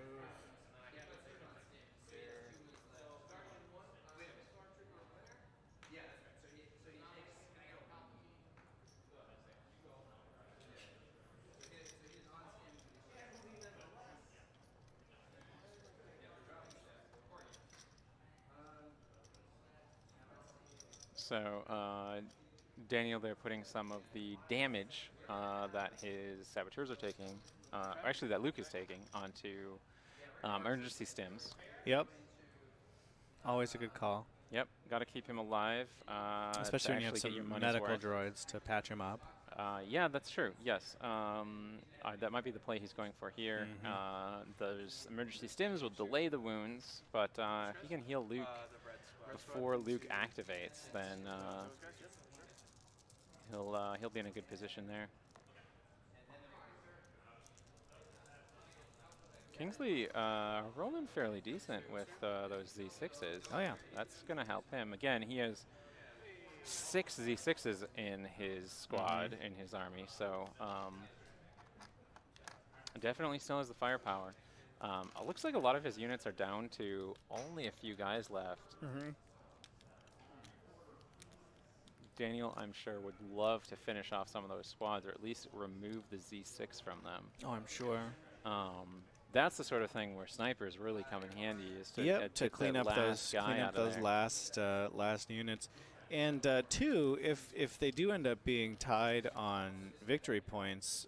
So Daniel there putting some of the damage that his saboteurs are taking, actually that Luke is taking, onto emergency stims. Yep. Always a good call. Yep, got to keep him alive. Especially to when you have actually get your some money's medical worth. droids to patch him up. Yeah, that's true. Yes, that might be the play he's going for here. Those emergency stims will delay the wounds, but if he can heal Luke before Luke activates, then he'll be in a good position there. Kingsley rolling fairly decent with those Z6s. Oh, yeah. That's going to help him. Again, he has 6 Z6s in his squad, in his army, so definitely still has the firepower. It looks like a lot of his units are down to only a few guys left. Daniel, I'm sure, would love to finish off some of those squads, or at least remove the Z6 from them. Oh, I'm sure. That's the sort of thing where snipers really come in handy, is to, To clean up those last units. And two, if they do end up being tied on victory points,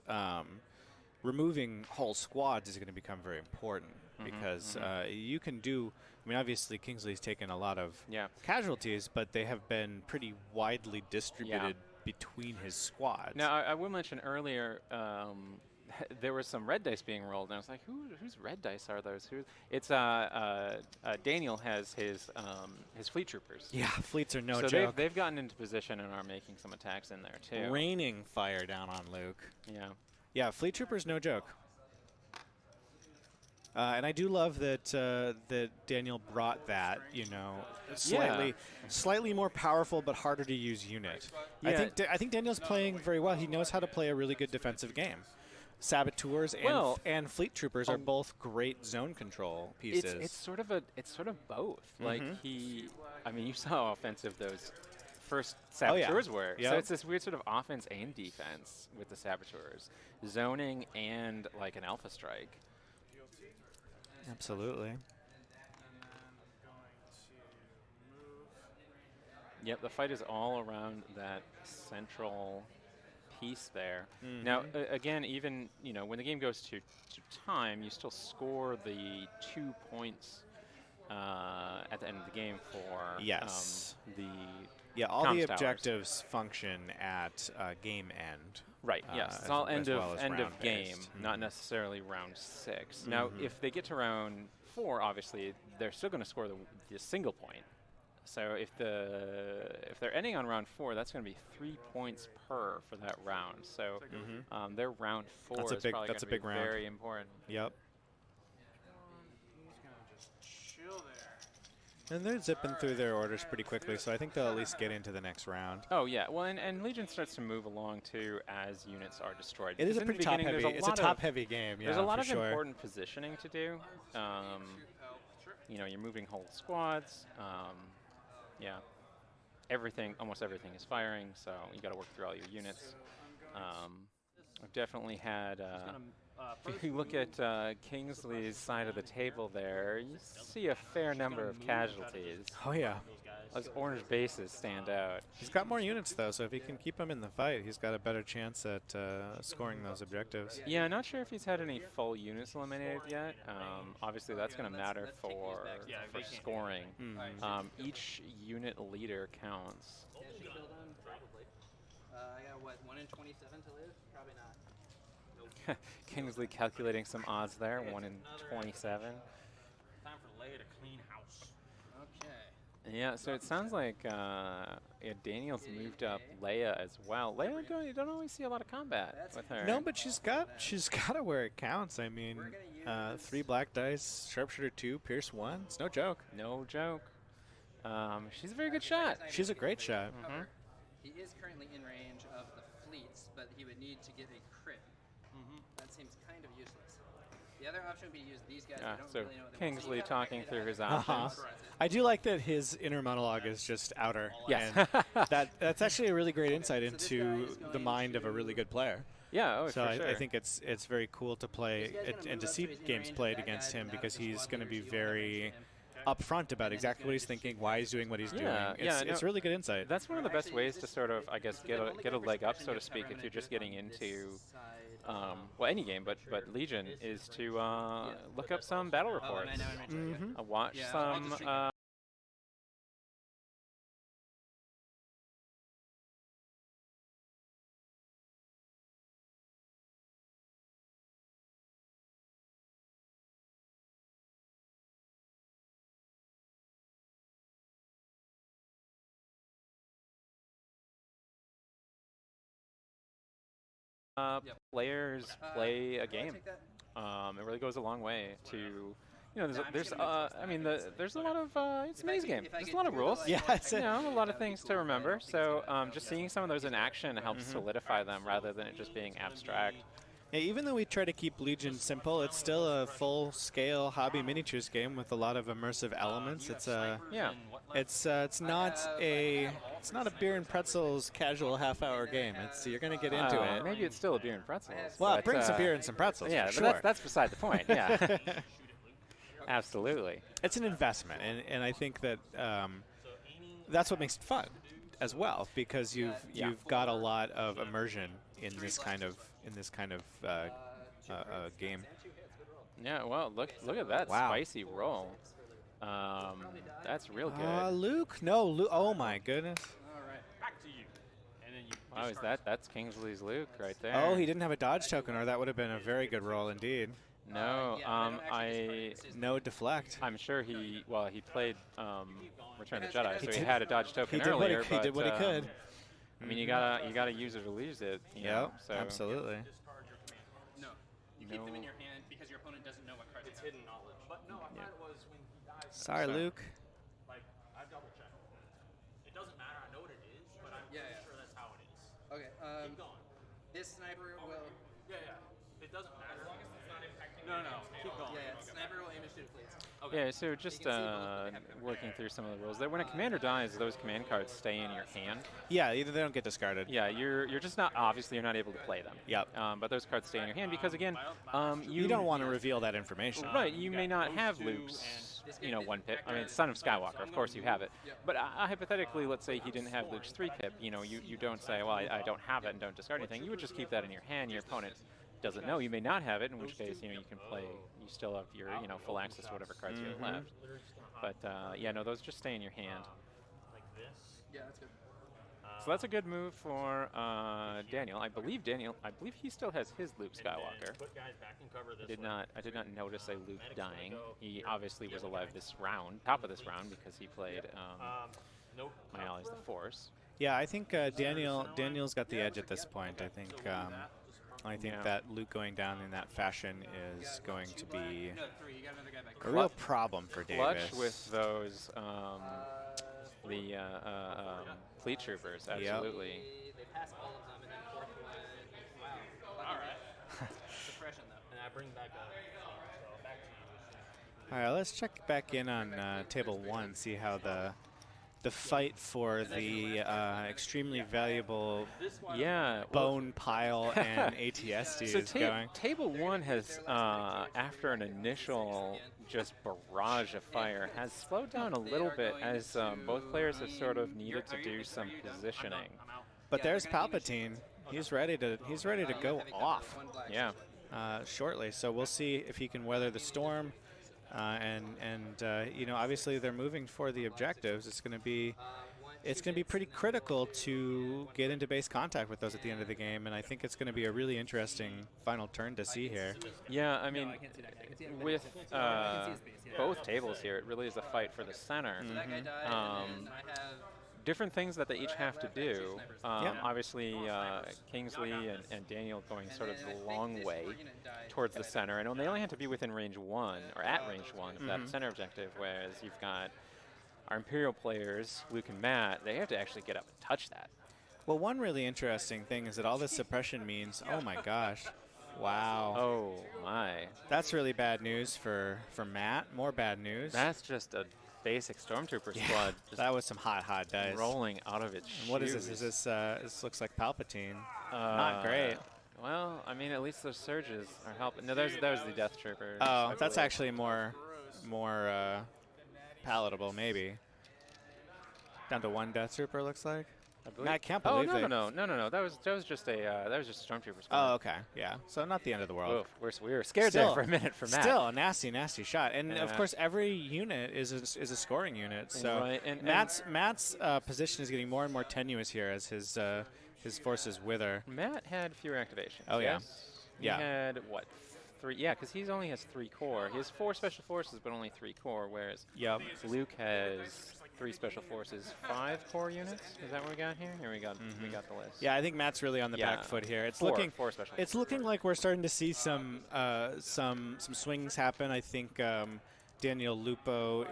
removing whole squads is going to become very important because you can do. I mean, obviously Kingsley's taken a lot of casualties, but they have been pretty widely distributed between his squads. Now, I will mention earlier. There was some red dice being rolled, and I was like, whose red dice are those? It's Daniel has his fleet troopers. Yeah, fleets are no so joke. they've gotten into position and are making some attacks in there too. Raining fire down on Luke. Yeah. Yeah, fleet troopers no joke. And I do love that that Daniel brought that, slightly more powerful but harder to use unit. Yeah. I think Daniel's playing very well. He knows how to play a really good defensive game. Saboteurs and fleet troopers are both great zone control pieces. It's sort of both. Like you saw how offensive those first saboteurs were. Yep. So it's this weird sort of offense and defense with the saboteurs, zoning and like an alpha strike. Absolutely. And then going to move. Yep, the fight is all around that central piece there. Now, again, even when the game goes to time, you still score the 2 points at the end of the game for all the comms towers. objectives function at game end. Right. Yes, it's all end of game, not necessarily round 6. Now, if they get to round 4, obviously they're still going to score the single point. So if they're ending on round 4, that's going to be 3 points per for that round. So their round 4 is probably going to be very important. Yep. He's gonna just chill there. And they're zipping through their orders pretty quickly, so I think they'll at least get into the next round. Oh yeah, well, and Legion starts to move along too as units are destroyed. It is a Because in the pretty beginning, top-heavy. It's a top-heavy game. Yeah, there's a lot of sure. important positioning to do. You're moving whole squads. Yeah, almost everything is firing, so you got to work through all your units. I've definitely had. If you look at Kingsley's side of the table there, you see a fair number of casualties. Oh yeah. Those orange bases stand out. He's got more units though, so if he can keep them in the fight, he's got a better chance at scoring those objectives. Yeah, not sure if he's had any full units eliminated yet. Obviously, that's going to matter for scoring. Each unit leader counts. I got what, 1 in 27 to live? Probably not. Kingsley calculating some odds there, 1 in 27. Time for Leia to clean house. Okay. Yeah, so it sounds like Daniel's moved up Leia as well. Leia, you don't always see a lot of combat with her. No, but she's got it where it counts. I mean, 3 black dice, sharpshooter 2, pierce 1. It's no joke. No joke. She's a very good shot. She's a great shot. However, he is currently in range of the fleets, but he would need to get a crit. That seems kind of useless. The other option would be to use these guys. I don't So really know what they want. Kingsley talking through his Uh-huh. options. I do like that his inner monologue is just outer. Yes. And that's actually a really great insight into the mind of a really good player. Yeah, oh, So for I sure. think it's very cool to play and to see games played against him because he's going to be very upfront about exactly what he's thinking, why he's doing what he's doing. It's really good insight. That's one of the best ways to sort of, I guess, get a leg up, so to speak, if you're just getting into, well, any game, but Legion, is to look up some battle reports, watch some. Players play a game. It really goes a long way to, you know, there's I mean, there's a lot of, it's a maze game. There's a lot of rules. Yeah, You know, a lot of things to remember. So just seeing some of those in action helps solidify them rather than it just being abstract. Yeah, even though we try to keep Legion simple, it's still a full-scale hobby miniatures game with a lot of immersive elements. It's Yeah. it's not a beer and pretzels casual half-hour game. You're gonna get into it. Maybe it's still a beer and pretzels. Well, but, bring some beer and some pretzels. Yeah, for but sure. that's beside the point. Yeah. Absolutely. It's an investment, and I think that that's what makes it fun as well, because you've got a lot of immersion in this kind of game. Yeah. Well, look at that Wow. spicy roll. That's real good. Luke? No, Luke. Oh my goodness. Back to you. And then you. Wow, is that's Kingsley's Luke right there? Oh, he didn't have a dodge token, or that would have been a very good roll indeed. No. No deflect. I'm sure he played Return of the Jedi, so he had a dodge token He did what he- earlier. he did what he but, could. I mean, you gotta use it or lose it. You know, Yep, so absolutely. No. You keep them in your hand because your opponent doesn't know what cards It's you have. hidden knowledge. But no, I thought it was when he dies. Sorry, Luke. Like, I double checked. It doesn't matter. I know what it is, but I'm Yeah, pretty yeah. sure that's how it is. Okay. Keep going. This sniper will. Yeah, yeah. It doesn't matter. As long as it's not impacting. No. Keep going. Yeah, sniper will aim and shoot fleets. yeah. So just working through some of the rules there. When a commander dies, those command cards stay in your hand. Yeah, either they don't get discarded. Yeah, you're just not you're not able to play them. Yep. But those cards stay in your hand because again, You don't want to reveal that information. Right, you may not have Luke's, one pip. I mean, Son of Skywalker, of course you have it. But hypothetically, let's say he didn't have Luke's 3 pip. You don't say, well, I don't have it and don't discard anything. You would just keep that in your hand. Your opponent doesn't know. You may not have it, in which case, you can play. You still have your, full access to whatever cards you have left. But no, those just stay in your hand. Like this. Yeah, that's good. So that's a good move for Daniel. I believe he still has his Luke Skywalker. Put guys back in cover this I did not notice a Luke dying. He obviously was alive this round, top of this round, because he played Nope. My Ally's the Force. Yeah, I think Daniel's got the edge at this point. I think Yeah. that Luke going down in that fashion is going to be No, 3. You got another guy back. a real problem for Davis. Clutch with those, the fleet troopers, absolutely. They pass all of them, and then fourth one. Wow. All right. Suppression though. And I bring back up. So back to you. All right, let's check back in on table 1, see how the fight for the extremely valuable Yeah. bone pile and ATSD So is going. table 1 has, after an initial just barrage of fire, has slowed down a little bit as both players have sort of needed to do some positioning. But there's Palpatine. He's ready to go off Yeah. shortly. So we'll see if he can weather the storm. Obviously they're moving for the objectives. It's going to be pretty critical to get into base contact with those at the end of the game, and I think it's going to be a really interesting final turn to see here. Yeah, I mean, I can't see that. I can see it. with I can see his face, yeah. both tables here, it really is a fight for the center. So that guy died, and then I have. Different things that they each have to do. Yeah. Obviously, Kingsley and Daniel going sort of the long way towards the center. And they only had to be within range 1, or at range 1 of that center objective, whereas you've got our Imperial players, Luke and Matt, they have to actually get up and touch that. Well, one really interesting thing is that all this suppression means, oh my gosh, wow. Oh my. That's really bad news for Matt. More bad news. That's just a basic Stormtrooper Yeah, squad just that was some hot dice. rolling out of its And what is this? shoes. Is this, this looks like Palpatine. Not great. Well, I mean, at least those surges are helping. No, there's the Death Troopers. Oh, that's actually more palatable, maybe. Down to 1 Death Trooper, looks like. I believe. Matt, can't Oh believe no. That was just a Stormtrooper squad. Oh, okay, yeah. So not the end of the world. Oof, we were scared Still- there for a minute for Matt. Still a nasty shot, and of Yeah. course every unit is a scoring unit. So Right, and Matt's position is getting more and more tenuous here as his forces wither. Matt had fewer activations. Oh, yeah. yes? Yeah. He had what? 3? Yeah, because he only has 3 core. He has 4 special forces, but only 3 core. Whereas Yep. Luke has 3 special forces, 5 core units. Is that what we got here? Here we got the list. Yeah, I think Matt's really on the Yeah. back foot here. It's 4 looking special. It's looking like we're starting to see some swings happen. I think Daniel Lupo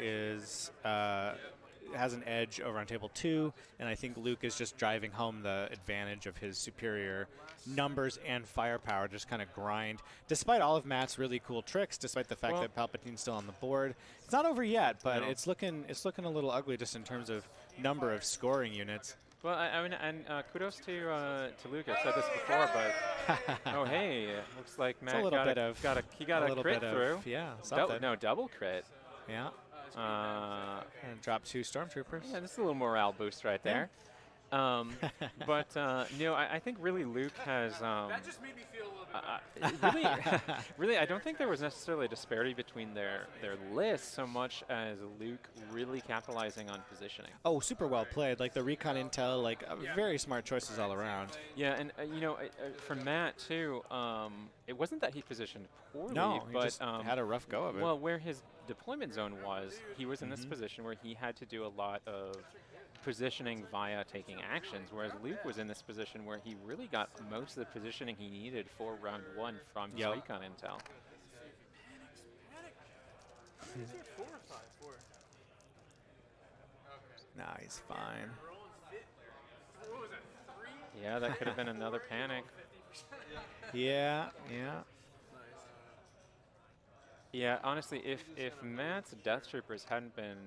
has an edge over on table 2, and I think Luke is just driving home the advantage of his superior numbers and firepower. Just kind of grind, despite all of Matt's really cool tricks. Despite the fact Well- that Palpatine's still on the board, it's not over yet, but No. it's looking a little ugly just in terms of number of scoring units. Well, I mean, and kudos to Luke. I've said this before, but oh hey, looks like Matt little got bit a of- crit through. Yeah, something. No, double crit. Yeah. And drop 2 Stormtroopers. Yeah, this is a little morale boost right there. But no, I think really Luke has. That just made me feel a little bit really, I don't think there was necessarily a disparity between their lists so much as Luke really capitalizing on positioning. Oh, super well played. Like the recon intel, like very smart choices all around. Yeah, and for Matt too, it wasn't that he positioned poorly, No, he but just had a rough go of it. well, where his deployment zone was, he was in this position where he had to do a lot of positioning via taking actions, whereas Luke was in this position where he really got most of the positioning he needed for round 1 from his Yep. recon intel. Is it 4 or 5? 4. Nah, he's fine. What was it? 3? Yeah, that could have been another panic. Yeah. Yeah, honestly, if Matt's Death Troopers hadn't been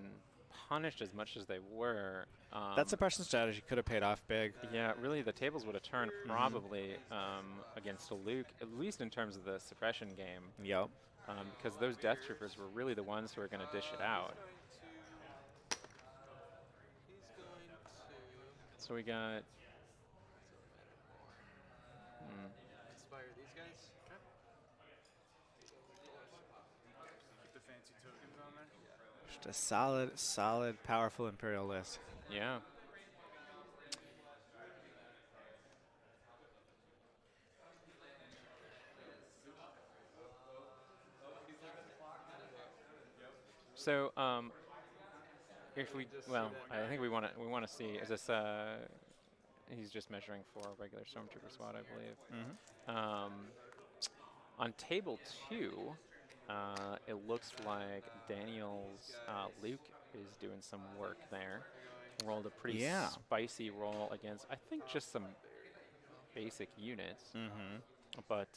punished as much as they were, That suppression strategy could have paid off big. yeah, really the tables would have turned probably against Luke, at least in terms of the suppression game, Yep. because those Death Troopers were really the ones who were going to dish it out. He's going to So we got. inspire these guys. Okay. Keep the fancy tokens on there. Just a solid, powerful Imperial list. Yeah. So, if we, well, I think we want to see. Is this? He's just measuring for a regular Stormtrooper squad, I believe. On table 2, it looks like Daniel's Luke is doing some work there. Rolled a pretty Yeah. spicy roll against, I think, just some basic units. But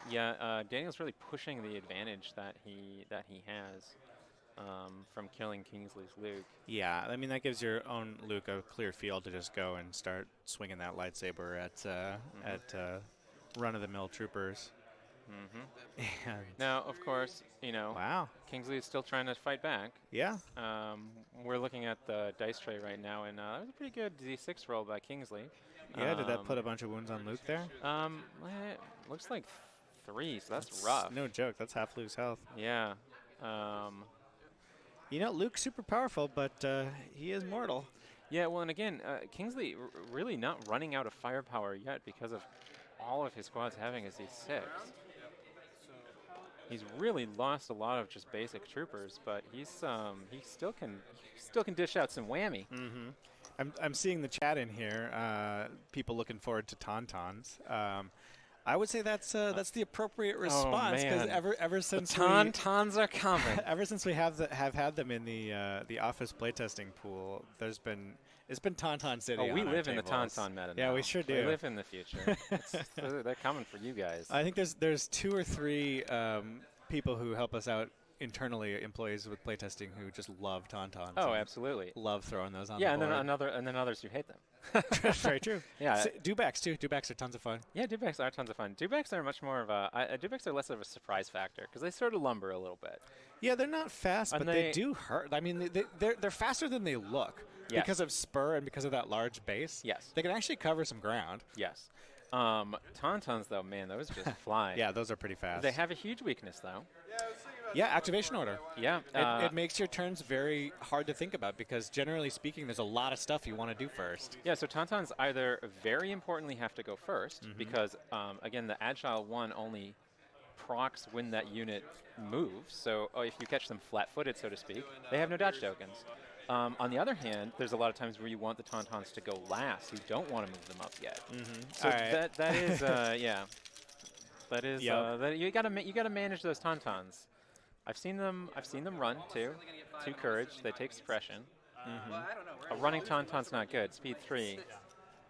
yeah, Daniel's really pushing the advantage that he has from killing Kingsley's Luke. Yeah, I mean that gives your own Luke a clear field to just go and start swinging that lightsaber at run-of-the-mill troopers. And Now, of course, wow, Kingsley is still trying to fight back. yeah, We're looking at the dice tray right now, and that was a pretty good D6 roll by Kingsley. yeah. Did that put a bunch of wounds on Luke there? Looks like 3, so that's rough. No joke. That's half Luke's health. Yeah. You know, Luke's super powerful, but he is mortal. Yeah, well, and again, Kingsley really not running out of firepower yet because of all of his squads having a Z6. He's really lost a lot of just basic troopers, but he still can dish out some whammy. I'm seeing the chat in here. People looking forward to Tauntauns. I would say that's the appropriate response because man. ever since Tauntauns are coming. ever since we have had them in the office playtesting pool, it's been Tauntaun City. Oh, we on our live in the tables. Tauntaun meta Yeah, now. we sure We do. live in the future. They're coming for you guys. I think there's 2 or 3 people who help us out internally, employees with playtesting who just love Tauntauns. Oh, and absolutely. love throwing those on. Yeah, the and then board. others who hate them. Very true. Yeah. Dewbacks too. Dewbacks are tons of fun. Yeah, dewbacks are tons of fun. Dewbacks are much more of dewbacks are less of a surprise factor because they sort of lumber a little bit. Yeah, they're not fast, And but they do hurt. I mean, they're faster than they look Yes. because of spur and because of that large base. Yes. They can actually cover some ground. Yes. Tauntauns, though, man, those just fly. Yeah, those are pretty fast. They have a huge weakness, though. Yeah, activation order. Yeah. It makes your turns very hard to think about because generally speaking, there's a lot of stuff you want to do first. Yeah, so Tauntauns either very importantly have to go first because, again, the Agile 1 only procs when that unit moves. So if you catch them flat-footed, so to speak, they have no dodge tokens. On the other hand, there's a lot of times where you want the Tauntauns to go last. You don't want to move them up yet. So All right. that is yeah. That is Yep. you gotta manage those Tauntauns. I've seen them run too. 2 courage. They take suppression. Well, I don't know. We're A running Tauntaun's not good. Speed 3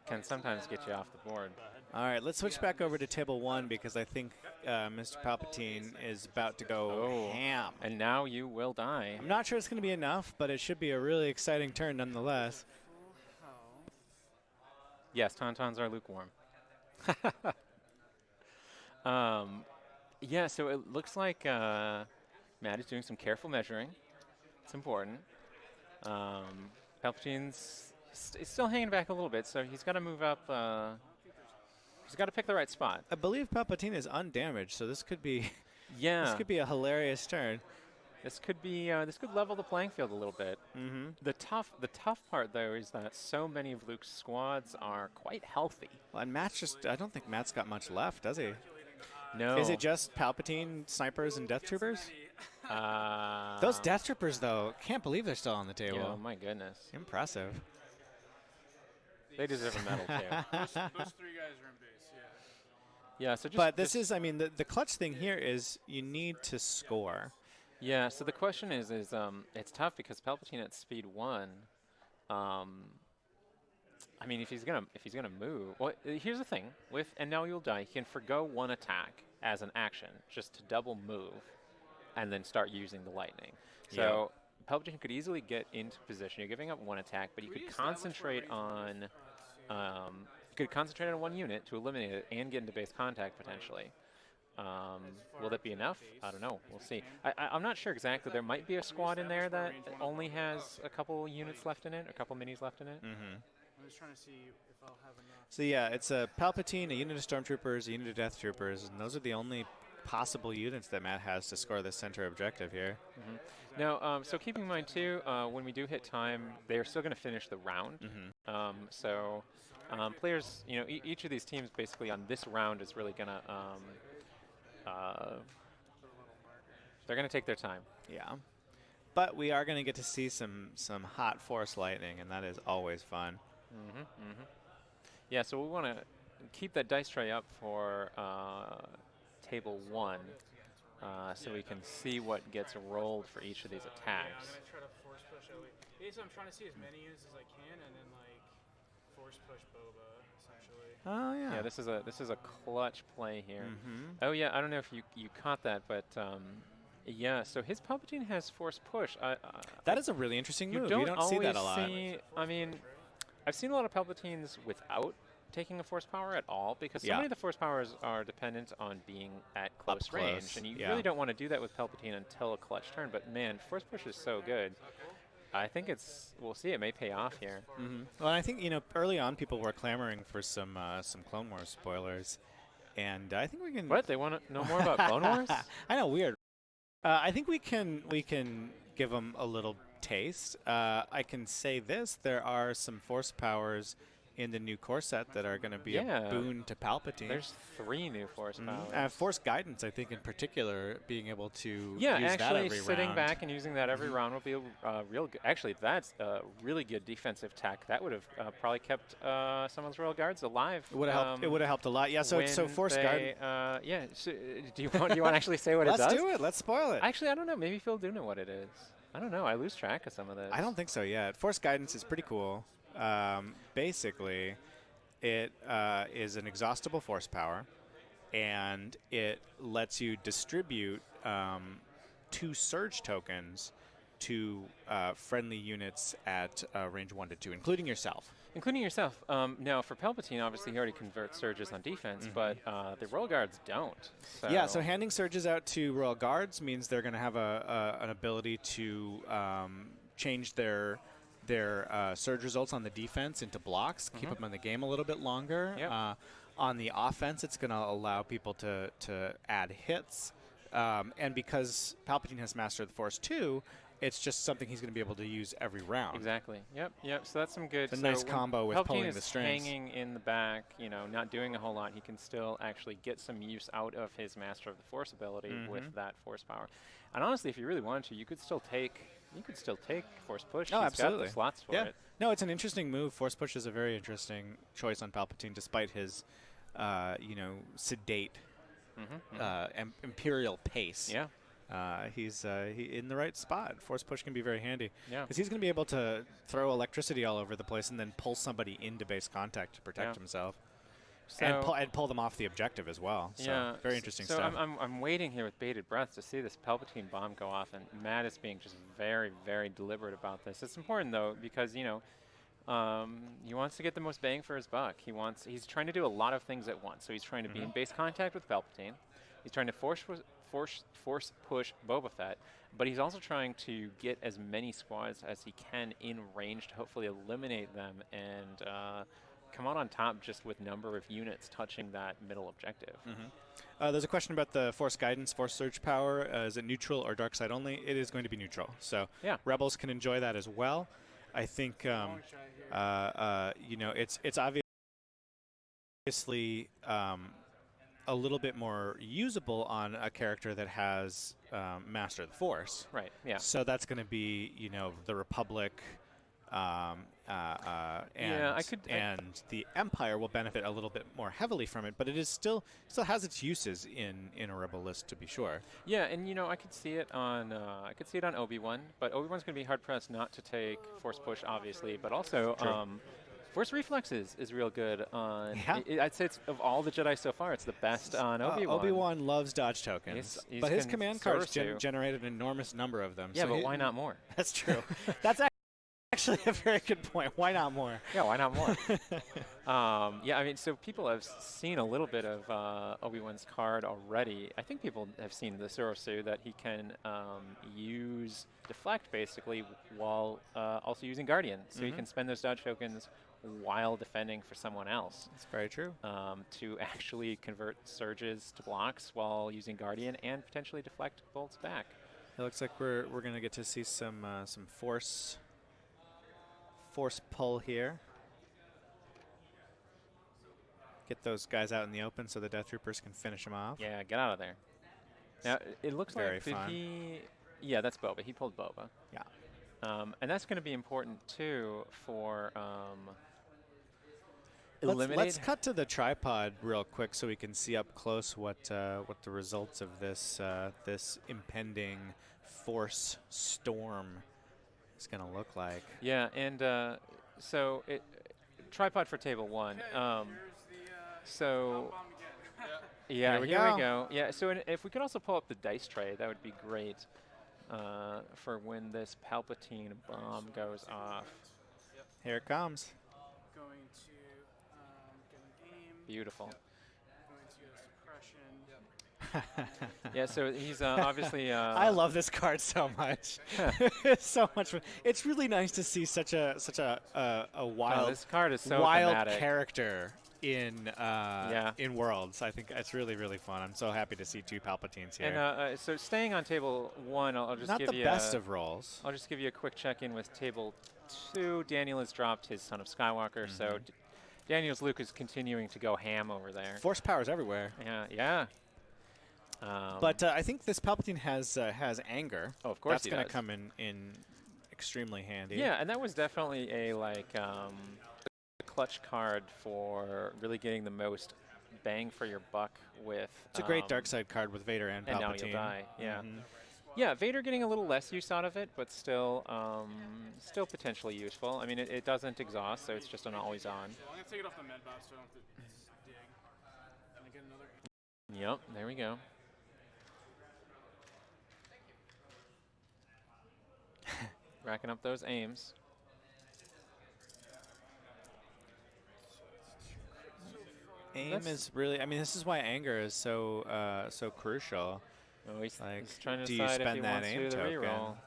can sometimes get you off the board. All right, let's switch back over to table 1 because I think Mr. Palpatine is about to go ham. And now you will die. I'm not sure it's going to be enough, but it should be a really exciting turn nonetheless. Yes, Tauntauns are lukewarm. Yeah, so it looks like Matt is doing some careful measuring. It's important. Palpatine's still hanging back a little bit, so he's got to move up. He's got to pick the right spot. I believe Palpatine is undamaged, so this could be Yeah, this could be a hilarious turn. this could level the playing field a little bit. The tough part though is that so many of Luke's squads are quite healthy. Well, and Matt's I don't think Matt's got much left, does he? No, Is it just Palpatine, snipers, and Death Troopers? Those Death Troopers, though, can't believe they're still on the table. Yeah, oh my goodness, Impressive. they deserve a medal too. Those 3 guys are in base, yeah. Yeah, so just But this is, I mean, the clutch thing here is you need to score. yeah. So the question is it's tough because Palpatine at speed 1. I mean, if he's gonna move, well, here's the thing. And now you'll die. He can forgo 1 attack as an action, just to double move, and then start using the lightning. So Palpatine could easily get into position. You're giving up 1 attack, but you could concentrate on one unit to eliminate it and get into base contact potentially. Will that be enough? I don't know. We'll see. I'm not sure exactly. There might be a squad in there that only has a couple units left in it, a couple minis left in it. I'm just trying to see if I'll have enough. So yeah, it's a Palpatine, a unit of Stormtroopers, a unit of Death Troopers, and those are the only possible units that Matt has to score the center objective here. Now, so keeping in mind too, when we do hit time, they are still going to finish the round. So players, each of these teams basically on this round is really going to, they're going to take their time. Yeah. But we are going to get to see some hot Force lightning, and that is always fun. Yeah, so we want to keep that dice tray up for table 1 so we can see what gets rolled for each of these attacks. I'm going to try to force push Ellie. Basically, I'm trying to see as many units as I can and then, like, force push Boba, essentially. Oh, yeah. Yeah, this is a clutch play here. Oh, yeah, I don't know if you caught that, but yeah, so his Palpatine has force push. That is a really interesting move. You You don't see that a lot. I mean, I've seen a lot of Palpatines without taking a force power at all because so Yeah. many of the force powers are dependent on being at close range, and you yeah. really don't want to do that with Palpatine until a clutch turn. But man, force push is so good. I think we'll see. It may pay off here. Well, I think early on people were clamoring for some Clone Wars spoilers, and I think we can. What, they want to know more about Clone Wars? I know, weird. I think we can give them a little taste. I can say this: there are some force powers in the new core set that are going to be Yeah. a boon to Palpatine. There's 3 new Force powers. Force guidance, I think, in particular, being able to Yeah, use that actually every sitting round. back and using that every round will be real good. Actually, that's really good defensive tech. That would have probably kept some of those Royal Guards alive. It would have helped. It would have helped a lot. Yeah. So when Force they, guidance. yeah. So, do you want to actually say what it Let's does? do it. Let's spoil it. Actually, I don't know. Maybe Phil do know what it is. I don't know. I lose track of some of this. I don't think so yet. Force guidance is pretty cool. Basically, it is an exhaustible force power, and it lets you distribute 2 surge tokens to friendly units at range 1 to 2, including yourself. Including yourself. Now, for Palpatine, obviously, he already converts surges on defense, but the Royal Guards don't. Yeah, so handing surges out to Royal Guards means they're going to have an ability to change their surge results on the defense into blocks, keep them in the game a little bit longer. Yep. On the offense, it's going to allow people to add hits. And because Palpatine has Master of the Force 2, it's just something he's going to be able to use every round. Exactly. Yep. So that's some good. It's a nice combo with Palpatine pulling is the strings. hanging in the back, not doing a whole lot. He can still actually get some use out of his Master of the Force ability with that Force power. And honestly, if you really wanted to, you could still take Force Push. Oh, He's absolutely. got the slots for Yeah. it. No, it's an interesting move. Force Push is a very interesting choice on Palpatine, despite his, sedate, imperial pace. Yeah. He's in the right spot. Force Push can be very handy. Yeah. Because he's going to be able to throw electricity all over the place and then pull somebody into base contact to protect Yeah. himself. So And pull them off the objective as well. So yeah, very interesting so stuff. I'm waiting here with bated breath to see this Palpatine bomb go off, and Matt is being just very, very deliberate about this. It's important though because he wants to get the most bang for his buck. He's trying to do a lot of things at once. So he's trying to be in base contact with Palpatine. He's trying to force push Boba Fett, but he's also trying to get as many squads as he can in range to hopefully eliminate them and come out on top just with number of units touching that middle objective. There's a question about the Force Guidance, Force Surge power. Is it neutral or dark side only? It is going to be neutral. So Yeah. Rebels can enjoy that as well. I think it's obviously a little bit more usable on a character that has Master of the Force. Right, yeah. So that's going to be the Republic. And the Empire will benefit a little bit more heavily from it, but it is still has its uses in a Rebel list, to be sure. Yeah, and I could see it on Obi-Wan, but Obi-Wan's going to be hard pressed not to take Force Push, obviously, but also Force Reflexes is real good on. Yeah. I'd say it's of all the Jedi so far, it's the best on Obi-Wan. Obi-Wan loves dodge tokens, He's but his command cards Soresu. generate an enormous number of them. Yeah, so but why not more? That's true. That's actually a very good point. Why not more? Yeah, why not more? Yeah, I mean, so people have seen a little bit of Obi-Wan's card already. I think people have seen the Soresu that he can use Deflect, basically, while also using Guardian. So he can spend those dodge tokens while defending for someone else. That's very true. To actually convert surges to blocks while using Guardian and potentially deflect bolts back. It looks like we're going to get to see some force pull here. Get those guys out in the open so the Death Troopers can finish them off. Yeah, get out of there. Now, it looks Very like, did fun. he... Yeah, that's Boba. He pulled Boba. Yeah. And that's going to be important, too, for Let's eliminate... cut to the tripod real quick so we can see up close what the results of this impending force storm is going to look like. Yeah, and so tripod for table 1. So... Yeah, Here we here we go. go. Yeah, so if we could also pull up the dice tray, that would be great for when this Palpatine bomb goes off. Here it comes. Going to get an aim. Beautiful. Going to suppression. Yeah, so he's obviously... I love this card so much. It's so much fun. It's really nice to see such a wild, this card is so wild thematic. character in Worlds. I think it's really, really fun. I'm so happy to see 2 Palpatines here. And so staying on table 1, I'll just Not give the you best of roles. I'll just give you a quick check-in with table 2. Daniel has dropped his Son of Skywalker, so Daniel's Luke is continuing to go ham over there. Force powers everywhere. Yeah, yeah. But I think this Palpatine has anger. Oh, of course That's he going to does. come in extremely handy. Yeah, and that was definitely a clutch card for really getting the most bang for your buck with. It's a great dark side card with Vader and Palpatine. And now you'll die. Yeah. Mhm. Yeah, Vader getting a little less use out of it, but still potentially useful. I mean, it doesn't exhaust, so it's just an always on. I'm gonna take it off the med bot so I don't have to dig. Can I get another? Yep, there we go. Racking up those aims. Aim That's- is really. I mean, this is why anger is so crucial. Oh, he's Like, trying to do you decide if he spend that wants to aim do the token? reroll.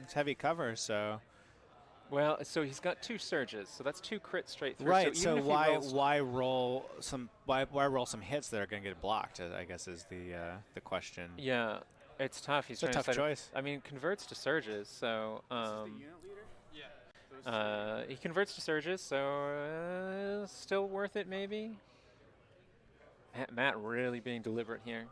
It's heavy cover, so Well, so he's got 2 surges, so that's 2 crits straight through. right. So, So even if he why rolls roll some roll some hits that are going to get blocked? I guess is the question. Yeah, it's tough. He's It's a trying tough to decide. choice. I mean, converts to surges, so The unit leader? Yeah. he converts to surges, so still worth it maybe. Matt really being deliberate here.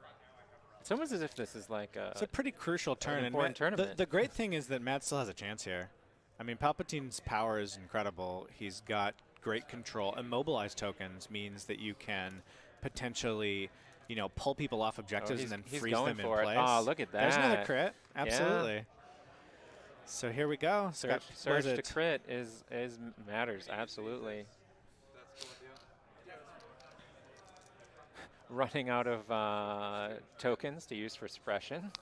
It's almost as if this is like It's a pretty crucial turn. And important tournament. The great thing is that Matt still has a chance here. I mean, Palpatine's power is incredible. He's got great control. Immobilized tokens means that you can potentially, pull people off objectives and then he's freeze going them in for it. place. Oh, look at There's another that. crit. Absolutely. So here we go. surge, what surge is to it? crit is matters absolutely. That's cool. Yeah. Running out of tokens to use for suppression.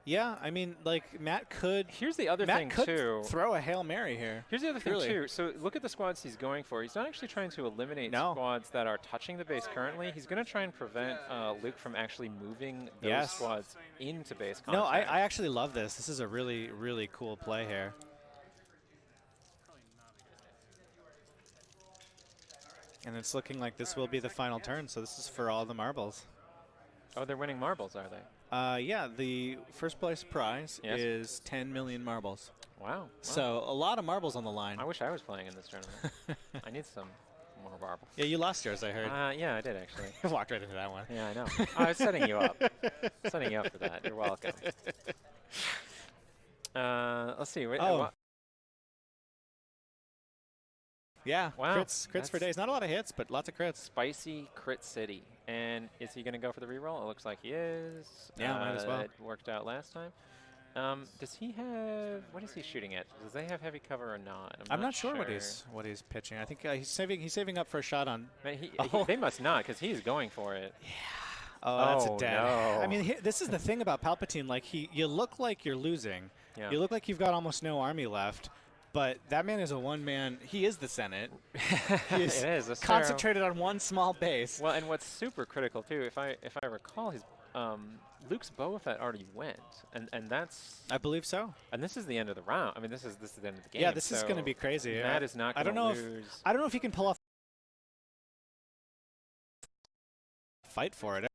Yeah, I mean, like Matt could. Here's the other Matt thing could too. throw a Hail Mary here. Here's the other Truly. thing too. So look at the squads he's going for. He's not actually trying to eliminate No. squads that are touching the base currently. He's going to try and prevent Luke from actually moving those Yes. squads into base No, contact. I actually love this. This is a really, really cool play here. Probably not a good. And it's looking like this will be the final turn, so this is for all the marbles. Oh, they're winning marbles, are they? Yeah, the first place prize Yes. is 10 million marbles. Wow. So a lot of marbles on the line. I wish I was playing in this tournament. I need some more marbles. Yeah, you lost yours, I heard. Yeah, I did actually. Walked right into that one. Yeah, I know. I was setting you up. Setting you up for that. You're welcome. Let's see. Wait, Oh. Yeah, Wow, crits for that's- days. Not a lot of hits, but lots of crits. Spicy Crit City. And is he going to go for the reroll? It looks like he is. Yeah, might as well. It worked out last time. Does he have? What is he shooting at? Does they have heavy cover or not? I'm not sure what he's pitching. I think he's saving up for a shot on. Man, Oh. they must not, because he's going for it. Oh, that's Oh, a dead. no. I mean, this is the thing about Palpatine. Like you look like you're losing. Yeah. You look like you've got almost no army left. But that man is a one-man. He is the Senate. He is It is. That's true. concentrated on one small base. Well, and what's super critical too, if I recall, his Luke's Boba Fett already went, and that's I believe so. and this is the end of the round. I mean, this is the end of the game. Yeah, this is going to so be crazy. Matt is not I going don't to know lose. I don't know if he can pull off fight for it.